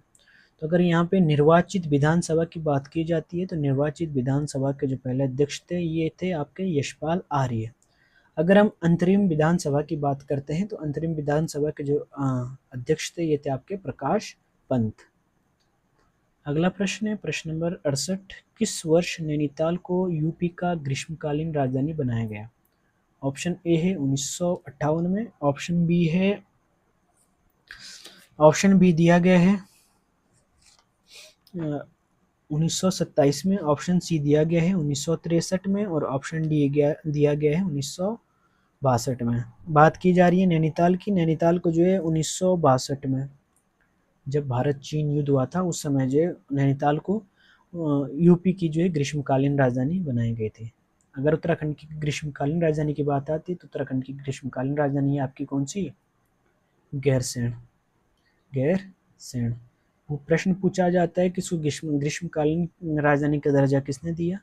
तो अगर यहाँ पे निर्वाचित विधानसभा की बात की जाती है तो निर्वाचित विधानसभा के जो पहले अध्यक्ष थे ये थे आपके यशपाल आर्य। अगर हम अंतरिम विधानसभा की बात करते हैं तो अंतरिम विधानसभा के जो अध्यक्ष थे ये थे आपके प्रकाश पंत। अगला प्रश्न है प्रश्न नंबर 68, किस वर्ष नैनीताल को यूपी का ग्रीष्मकालीन राजधानी बनाया गया। ऑप्शन ए है 1958 में, ऑप्शन बी दिया गया है 1927 में, ऑप्शन सी दिया गया है 1963 में और ऑप्शन डी दिया गया है 1962 में। बात की जा रही है नैनीताल की। नैनीताल को जो है 1962 में जब भारत चीन युद्ध हुआ था उस समय जो है नैनीताल को यूपी की जो है ग्रीष्मकालीन राजधानी बनाई गई थी। अगर उत्तराखंड की ग्रीष्मकालीन राजधानी की बात आती है तो उत्तराखंड की ग्रीष्मकालीन राजधानी है आपकी कौन सी, गैरसैंण। वो प्रश्न पूछा जाता है कि इसको ग्रीष्मकालीन राजधानी का दर्जा किसने दिया,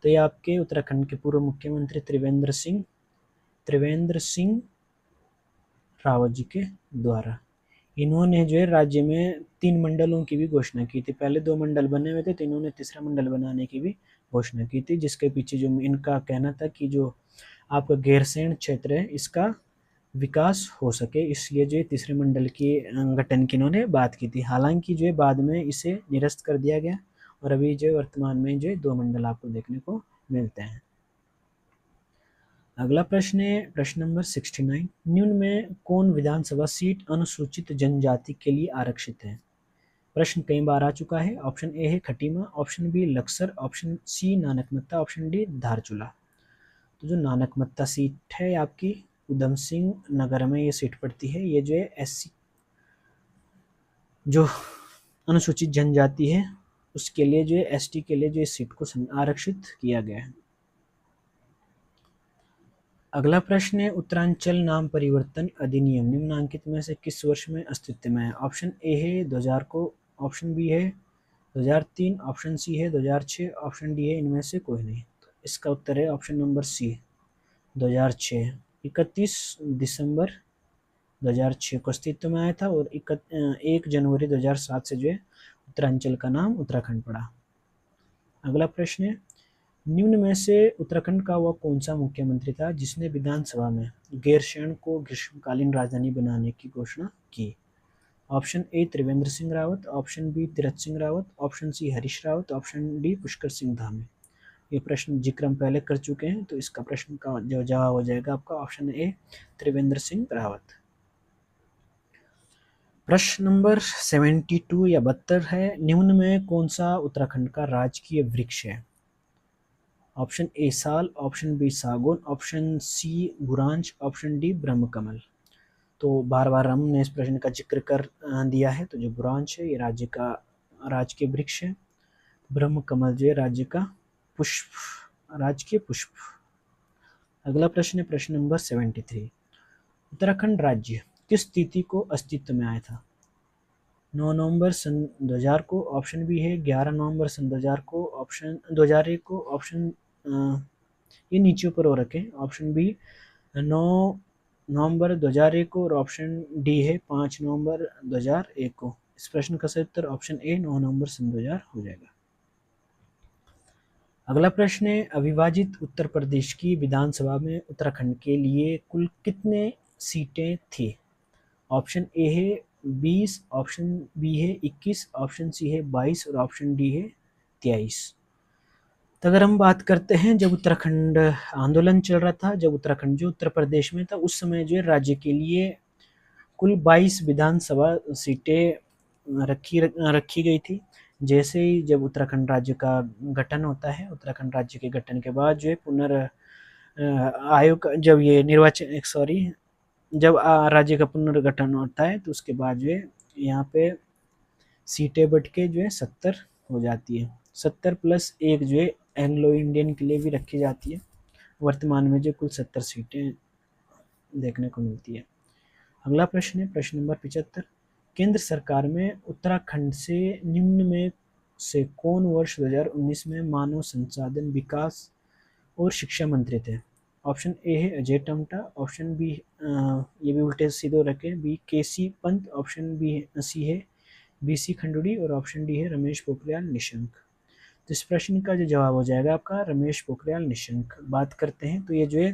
तो ये आपके उत्तराखंड के पूर्व मुख्यमंत्री त्रिवेंद्र सिंह रावत जी के द्वारा। इन्होंने जो है राज्य में 3 मंडलों की भी घोषणा की थी। पहले 2 मंडल बने हुए थे तो इन्होंने तीसरा मंडल बनाने की भी घोषणा की थी, जिसके पीछे जो इनका कहना था कि जो आपका गैरसैंण क्षेत्र है इसका विकास हो सके, इसलिए जो तीसरे मंडल की गठन की इन्होंने बात की थी। हालांकि जो है बाद में इसे निरस्त कर दिया गया और अभी जो वर्तमान में जो 2 मंडल आपको देखने को मिलते हैं। अगला प्रश्न है प्रश्न नंबर 69, निम्न में कौन विधानसभा सीट अनुसूचित जनजाति के लिए आरक्षित है। प्रश्न कई बार आ चुका है। ऑप्शन ए है Khatima, option B Laksar, option C Nanakmatta, option D Dharchula. तो जो नानकमत्ता सीट है आपकी उधम सिंह नगर में ये सीट पड़ती है। ये जो है एससी जो अनुसूचित जनजाति है उसके लिए जो है एसटी के लिए जो इस सीट को आरक्षित किया गया है। अगला प्रश्न है उत्तरांचल नाम परिवर्तन अधिनियम निम्नांकित में से किस वर्ष में अस्तित्व में है। ऑप्शन ए है 2000 को, ऑप्शन बी है 2003, ऑप्शन सी है 2006, ऑप्शन डी है इनमें से कोई नहीं। तो इसका उत्तर है ऑप्शन नंबर सी 2006। 31 दिसंबर 2006 को अस्तित्व में आया था और 1 जनवरी 2007 से जो है उत्तरांचल का नाम उत्तराखंड पड़ा। अगला प्रश्न है निम्न में से उत्तराखंड का वह कौन सा मुख्यमंत्री था जिसने विधानसभा में गैरसैंण को ग्रीष्मकालीन राजधानी बनाने की घोषणा की। Option A Trivendra Singh Rawat, option B Tirath Singh Rawat, option C Harish Rawat, option D Pushkar Singh Dhami. ये प्रश्न जिक्र हम पहले कर चुके हैं तो इसका प्रश्न का जो जवाब हो जाएगा आपका ऑप्शन ए त्रिवेंद्र सिंह रावत। प्रश्न नंबर 72 या 72 है, निम्न में कौन सा उत्तराखंड का राजकीय वृक्ष है। ऑप्शन ए साल, ऑप्शन बी सागौन, ऑप्शन सी बुरांश, ऑप्शन डी ब्रह्मकमल। तो बार बार हमने इस प्रश्न का जिक्र कर दिया है। तो जो बुरांश है ये राज्य का राजकीय वृक्ष है, ब्रह्मकमल जो है राज्य का राजकीय पुष्प। अगला प्रश्न है प्रश्न नंबर 73, उत्तराखंड राज्य किस तिथि को अस्तित्व में आया था। 9 नवंबर सन 2000 को, ऑप्शन बी है 11 नवंबर सन 2000 को, ऑप्शन 2001 को, ऑप्शन ये नीचे ऊपर हो रखे, ऑप्शन बी 9 नवंबर 2001 को और ऑप्शन डी है 5 नवंबर 2001 को। इस प्रश्न का सही उत्तर ऑप्शन ए 9 नवंबर सन 2000 हो जाएगा। अगला प्रश्न है अविभाजित उत्तर प्रदेश की विधानसभा में उत्तराखंड के लिए कुल कितने सीटें थी। ऑप्शन ए है 20, ऑप्शन बी है 21, ऑप्शन सी है 22 और ऑप्शन डी है 23। तो अगर हम बात करते हैं जब उत्तराखंड आंदोलन चल रहा था, जब उत्तराखंड जो उत्तर प्रदेश में था, उस समय जो है राज्य के लिए कुल 22 विधानसभा सीटें रखी गई थी। जैसे ही जब उत्तराखंड राज्य का गठन होता है, उत्तराखंड राज्य के गठन के बाद जो है आयोग जब ये निर्वाचन सॉरी जब राज्य का पुनर्गठन होता है तो उसके बाद जो है यहाँ पे सीटें बढ़ के जो है 70 हो जाती है। 70 प्लस एक जो है एंग्लो इंडियन के लिए भी रखी जाती है। वर्तमान में जो कुल 70 सीटें देखने को मिलती है। अगला प्रश्न है प्रश्न नंबर 75। केंद्र सरकार में उत्तराखंड से निम्न में से कौन वर्ष 2019 में मानव संसाधन विकास और शिक्षा मंत्री थे? ऑप्शन ए है अजय टम्टा, ऑप्शन बी ये भी उल्टे सीधे रखे, बी के सी पंत, ऑप्शन बी सी है बी सी खंडूड़ी और ऑप्शन डी है रमेश पोखरियाल निशंक। तो इस प्रश्न का जो जवाब हो जाएगा आपका रमेश पोखरियाल निशंक। बात करते हैं तो ये जो है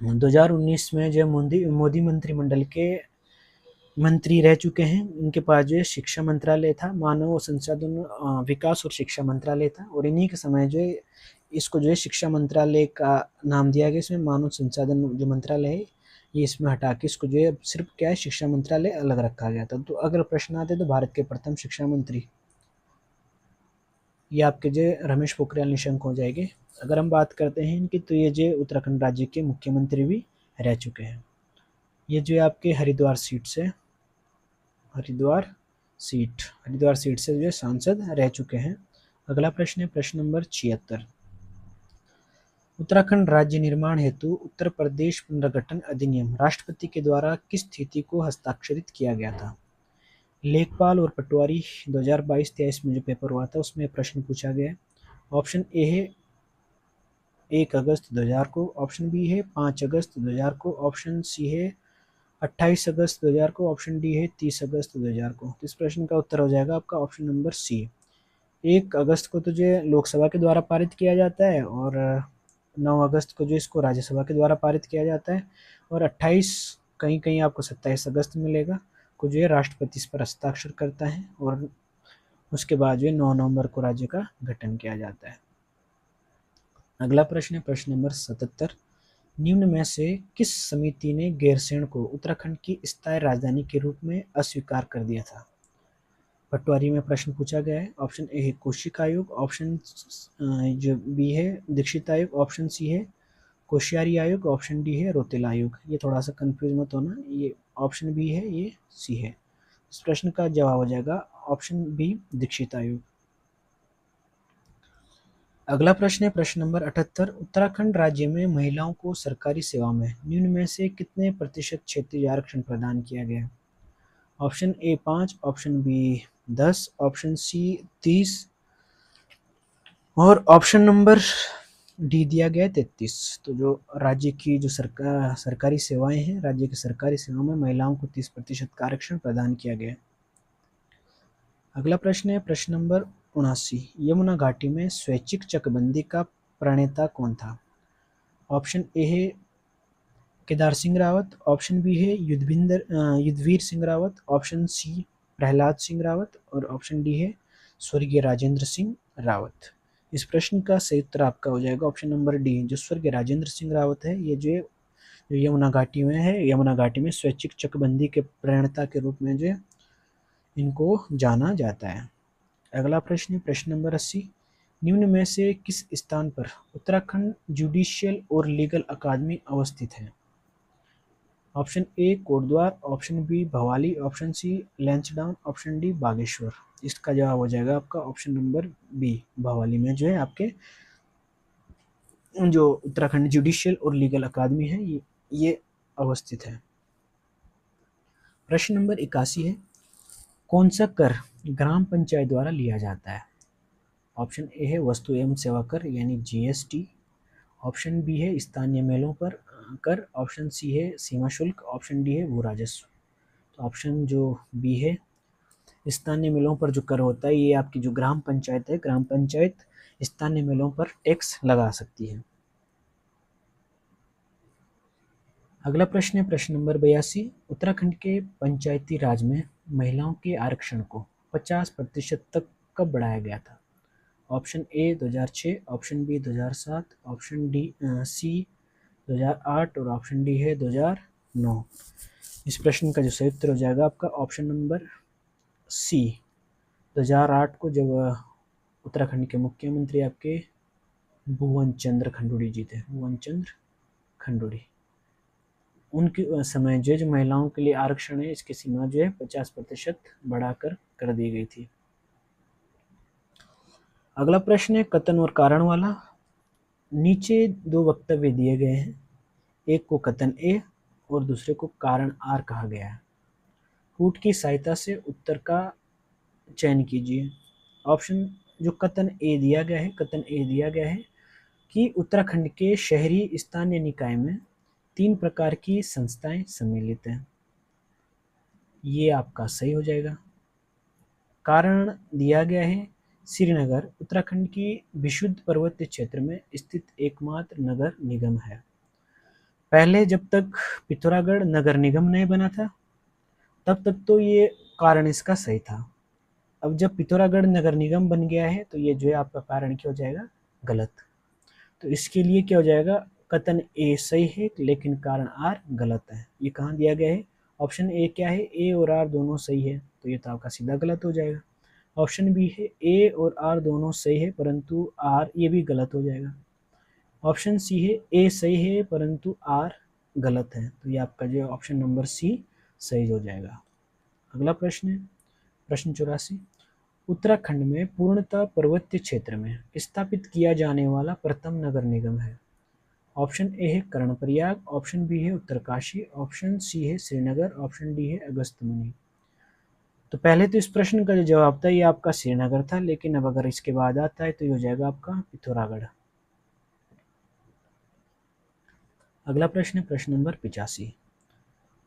2019 में जो मोदी मंत्रिमंडल के मंत्री रह चुके हैं। इनके पास जो है शिक्षा मंत्रालय था, मानव संसाधन विकास और शिक्षा मंत्रालय था, और इन्हीं के समय जो है इसको जो है शिक्षा मंत्रालय का नाम दिया गया। इसमें मानव संसाधन जो मंत्रालय है ये इसमें हटा के इसको जो है सिर्फ क्या है शिक्षा मंत्रालय अलग रखा गया था। तो अगर प्रश्न आते तो भारत के प्रथम शिक्षा मंत्री ये आपके जो रमेश पोखरियाल निशंक हो जाएंगे। अगर हम बात करते हैं इनकी तो ये जो उत्तराखंड राज्य के मुख्यमंत्री भी रह चुके हैं। ये जो है आपके हरिद्वार सीट से जो है सांसद रह चुके हैं। अगला प्रश्न है प्रश्न नंबर 76। उत्तराखंड राज्य निर्माण हेतु उत्तर प्रदेश पुनर्गठन अधिनियम राष्ट्रपति के द्वारा किस तिथि को हस्ताक्षरित किया गया था? लेखपाल और पटवारी 2022-23 में जो पेपर हुआ था उसमें प्रश्न पूछा गया है। ऑप्शन ए है 1 अगस्त 2000 को, ऑप्शन बी है 5 अगस्त 2000 को, ऑप्शन सी है 28 अगस्त 2000 को, ऑप्शन डी है 30 अगस्त 2000 को। तो इस प्रश्न का उत्तर हो जाएगा आपका ऑप्शन नंबर सी। 1 अगस्त को तो जो लोकसभा के द्वारा पारित किया जाता है और 9 अगस्त को जो इसको राज्यसभा के द्वारा पारित किया जाता है, और 28 कहीं कहीं आपको 27 अगस्त मिलेगा को जो है राष्ट्रपति इस पर हस्ताक्षर करता है, और उसके बाद जो है 9 नवंबर को राज्य का गठन किया जाता है। अगला प्रश्न है प्रश्न नंबर 77। निम्न में से किस समिति ने गैरसैंण को उत्तराखंड की स्थायी राजधानी के रूप में अस्वीकार कर दिया था? पटवारी में प्रश्न पूछा गया है। ऑप्शन ए है कौशिक आयोग, ऑप्शन जो बी है दीक्षित आयोग, ऑप्शन सी है कोश्यारी आयोग, ऑप्शन डी है रौतेला आयोग। ये थोड़ा सा कंफ्यूज मत होना, ये ऑप्शन बी है, ये सी है। इस प्रश्न का जवाब हो जाएगा ऑप्शन बी दीक्षित आयोग। अगला प्रश्न है प्रश्न नंबर 78। उत्तराखंड राज्य में महिलाओं को सरकारी सेवा में निम्न में से कितने प्रतिशत क्षेत्रीय आरक्षण प्रदान किया गया? Option A 5, option B 10, option C 30 और ऑप्शन नंबर डी दिया गया है 33। तो जो राज्य की जो सरकारी सेवाएं हैं, राज्य की सरकारी सेवाओं में महिलाओं को 30% का आरक्षण प्रदान किया गया है। अगला प्रश्न है प्रश्न नंबर 79। यमुना घाटी में स्वैच्छिक चकबंदी का प्रणेता कौन था? ऑप्शन ए है केदार सिंह रावत, ऑप्शन बी है युद्धवीर सिंह रावत, ऑप्शन सी प्रहलाद सिंह रावत और ऑप्शन डी है स्वर्गीय राजेंद्र सिंह रावत। इस प्रश्न का सही उत्तर आपका हो जाएगा ऑप्शन नंबर डी। जो स्वर्गीय राजेंद्र सिंह रावत है ये जो यमुना घाटी में है, यमुना घाटी में स्वैच्छिक चकबंदी के प्रणेता के रूप में जो इनको जाना जाता है। अगला प्रश्न है प्रश्न नंबर 80। निम्न में से किस स्थान पर उत्तराखंड जुडिशियल और लीगल अकादमी अवस्थित है? Option A Kotdwar, option B Bhowali, option C Lansdowne, option D Bageshwar. इसका जवाब हो जाएगा आपका ऑप्शन नंबर बी भवाली में जो है आपके जो उत्तराखंड जुडिशियल और लीगल अकादमी है ये अवस्थित है। प्रश्न नंबर 81 है कौन सा कर ग्राम पंचायत द्वारा लिया जाता है? ऑप्शन ए है वस्तु एवं सेवा कर यानी जीएसटी, ऑप्शन बी है स्थानीय मेलों पर कर, ऑप्शन सी है सीमा शुल्क, ऑप्शन डी है भू राजस्व। तो ऑप्शन जो बी है स्थानीय मेलों पर जो कर होता है ये आपकी जो ग्राम पंचायत है, ग्राम पंचायत स्थानीय मेलों पर टैक्स लगा सकती है। अगला प्रश्न है प्रश्न नंबर 82। उत्तराखंड के पंचायती राज में महिलाओं के आरक्षण को 50% तक कब बढ़ाया गया था? Option A 2006, option B 2007, option C 2008 और ऑप्शन डी है 2009। इस प्रश्न का जो सही उत्तर हो जाएगा आपका ऑप्शन नंबर सी। 2008 को जब उत्तराखंड के मुख्यमंत्री आपके भुवन चंद्र खंडूड़ी जी थे, भुवन चंद्र खंडूड़ी, उनके समय जो महिलाओं के लिए आरक्षण है इसकी सीमा जो है 50% बढ़ाकर कर दी गई थी। अगला प्रश्न है कथन और कारण वाला। नीचे दो वक्तव्य दिए गए हैं, एक को कथन ए और दूसरे को कारण आर कहा गया है। कूट की सहायता से उत्तर का चयन कीजिए। ऑप्शन जो कथन ए दिया गया है, कथन ए दिया गया है कि उत्तराखंड के शहरी स्थानीय निकाय में 3 प्रकार की संस्थाएं सम्मिलित हैं, ये आपका सही हो जाएगा। कारण दिया गया है श्रीनगर उत्तराखंड की विशुद्ध पर्वतीय क्षेत्र में स्थित एकमात्र नगर निगम है। पहले जब तक पिथौरागढ़ नगर निगम नहीं बना था तब तक तो ये कारण इसका सही था। अब जब पिथौरागढ़ नगर निगम बन गया है तो ये जो है आपका कारण क्या हो जाएगा, गलत। तो इसके लिए क्या हो जाएगा, कथन ए सही है लेकिन कारण आर गलत है। ये कहाँ दिया गया है, ऑप्शन ए क्या है, ए और आर दोनों सही है, तो ये तो आपका सीधा गलत हो जाएगा। ऑप्शन बी है ए और आर दोनों सही है परंतु आर, ये भी गलत हो जाएगा। ऑप्शन सी है ए सही है परंतु आर गलत है, तो ये आपका जो ऑप्शन नंबर सी सही हो जाएगा। अगला प्रश्न है प्रश्न 84। उत्तराखंड में पूर्णतः पर्वतीय क्षेत्र में स्थापित किया जाने वाला प्रथम नगर निगम है। ऑप्शन ए है कर्णप्रयाग, ऑप्शन बी है उत्तरकाशी, ऑप्शन सी है श्रीनगर, ऑप्शन डी है अगस्त्यमुनि। तो पहले तो इस प्रश्न का जो जवाब था ये आपका श्रीनगर था, लेकिन अब अगर इसके बाद आता है तो ये हो जाएगा आपका पिथौरागढ़। अगला प्रश्न है प्रश्न नंबर 85।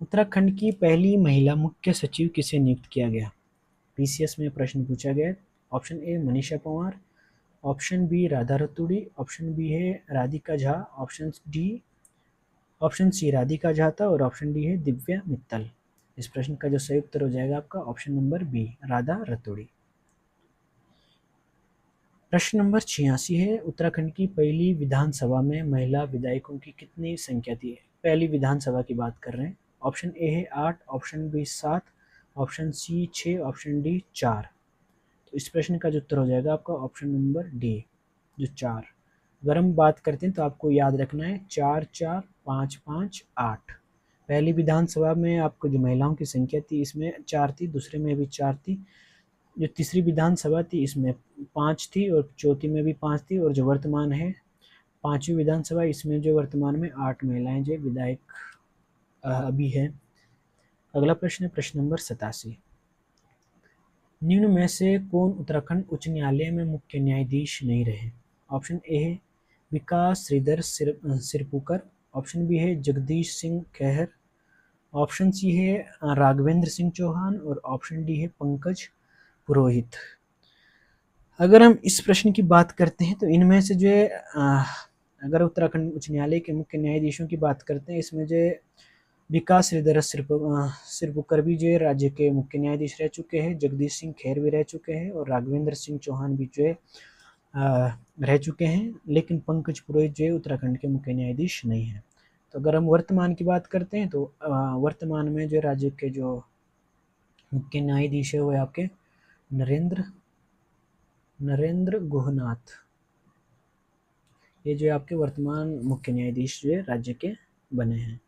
उत्तराखंड की पहली महिला मुख्य सचिव किसे नियुक्त किया गया। पीसीएस में प्रश्न पूछा गया है। Option A Manisha Panwar, option B Radha Raturi, option B है राधिका झा, ऑप्शन सी राधिका झा था और ऑप्शन डी है दिव्या मित्तल। इस प्रश्न का जो सही उत्तर हो जाएगा आपका option number B Radha Raturi. प्रश्न नंबर 86 है उत्तराखंड की पहली विधानसभा में महिला विधायकों की कितनी संख्या थी। पहली विधानसभा की बात कर रहे हैं। ऑप्शन ए है 8, option B 7, option C 6, option D 4। तो इस प्रश्न का जो उत्तर हो जाएगा आपका ऑप्शन नंबर डी जो 4। अगर हम बात करते हैं तो आपको याद रखना है 4 4 5 5 8। पहली विधानसभा में आपको जो महिलाओं की संख्या थी इसमें 4 थी, दूसरे में भी 4 थी, जो तीसरी विधानसभा थी इसमें 5 थी और चौथी में भी 5 थी, और जो वर्तमान है 5वीं विधानसभा इसमें जो वर्तमान में 8 महिलाएं जो विधायक अभी है। अगला प्रश्न है प्रश्न नंबर 87। निम्न में से कौन उत्तराखंड उच्च न्यायालय में मुख्य न्यायाधीश नहीं रहे। ऑप्शन ए है विकास श्रीधर सिरपुकर, ऑप्शन बी है जगदीश सिंह खेहर, ऑप्शन सी है राघवेंद्र सिंह चौहान और ऑप्शन डी है पंकज पुरोहित। अगर हम इस प्रश्न की बात करते हैं तो इनमें से जो है अगर उत्तराखंड उच्च न्यायालय के मुख्य न्यायाधीशों की बात करते हैं इसमें जो विकास श्रीधर सिरपुकर भी जो है राज्य के मुख्य न्यायाधीश रह चुके हैं, जगदीश सिंह खेर भी रह चुके हैं और राघवेंद्र सिंह चौहान भी जो है रह चुके हैं, लेकिन पंकज पुरोहित जो है उत्तराखंड के मुख्य न्यायाधीश नहीं है। तो अगर हम वर्तमान की बात करते हैं तो वर्तमान में जो राज्य के जो मुख्य न्यायाधीश है वो है आपके नरेंद्र गुहनाथ, ये जो है आपके वर्तमान मुख्य न्यायाधीश जो है राज्य के बने हैं।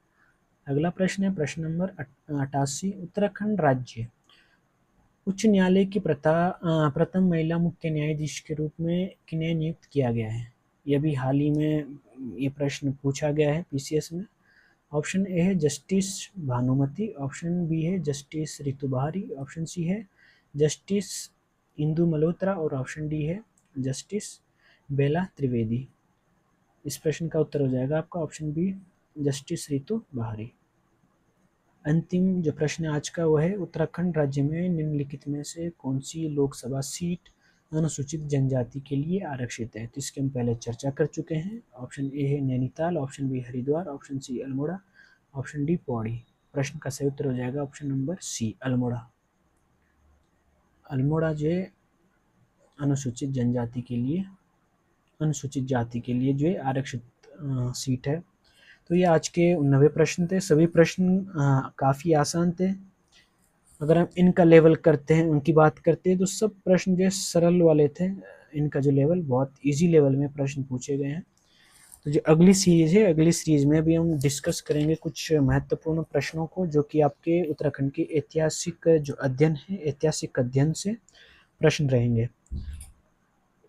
अगला प्रश्न है प्रश्न नंबर 88। उत्तराखंड राज्य उच्च न्यायालय की प्रथम महिला मुख्य न्यायाधीश के रूप में किन्हें नियुक्त किया गया है। यह भी हाल ही में ये प्रश्न पूछा गया है पीसीएस में। ऑप्शन ए है जस्टिस भानुमति, ऑप्शन बी है जस्टिस रितु बहारी, ऑप्शन सी है जस्टिस इंदु मल्होत्रा और ऑप्शन डी है जस्टिस बेला त्रिवेदी। इस प्रश्न का उत्तर हो जाएगा आपका ऑप्शन बी जस्टिस रितु बहारी। अंतिम जो प्रश्न आज का वो है उत्तराखंड राज्य में निम्नलिखित में से कौन सी लोकसभा सीट अनुसूचित जनजाति के लिए आरक्षित है। तो इसके हम पहले चर्चा कर चुके हैं। ऑप्शन ए है Nainital, option B Haridwar, option C Almora, option D Pauri. प्रश्न का सही उत्तर हो जाएगा option number C Almora. Almora जो है अनुसूचित जनजाति के लिए, अनुसूचित जाति के लिए जो है आरक्षित सीट है। तो ये आज के 90 प्रश्न थे। सभी प्रश्न काफ़ी आसान थे। अगर हम इनका लेवल करते हैं, उनकी बात करते हैं, तो सब प्रश्न जो है सरल वाले थे। इनका जो लेवल बहुत इजी लेवल में प्रश्न पूछे गए हैं। तो जो अगली सीरीज है, अगली सीरीज में भी हम डिस्कस करेंगे कुछ महत्वपूर्ण प्रश्नों को, जो कि आपके उत्तराखंड के ऐतिहासिक जो अध्ययन है, ऐतिहासिक अध्ययन से प्रश्न रहेंगे।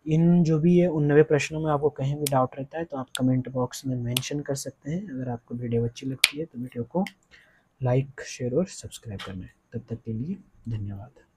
इन जो भी है उन 90 प्रश्नों में आपको कहीं भी डाउट रहता है तो आप कमेंट बॉक्स में मेंशन कर सकते हैं। अगर आपको वीडियो अच्छी लगती है तो वीडियो को लाइक, शेयर और सब्सक्राइब करना है। तब तक के लिए धन्यवाद।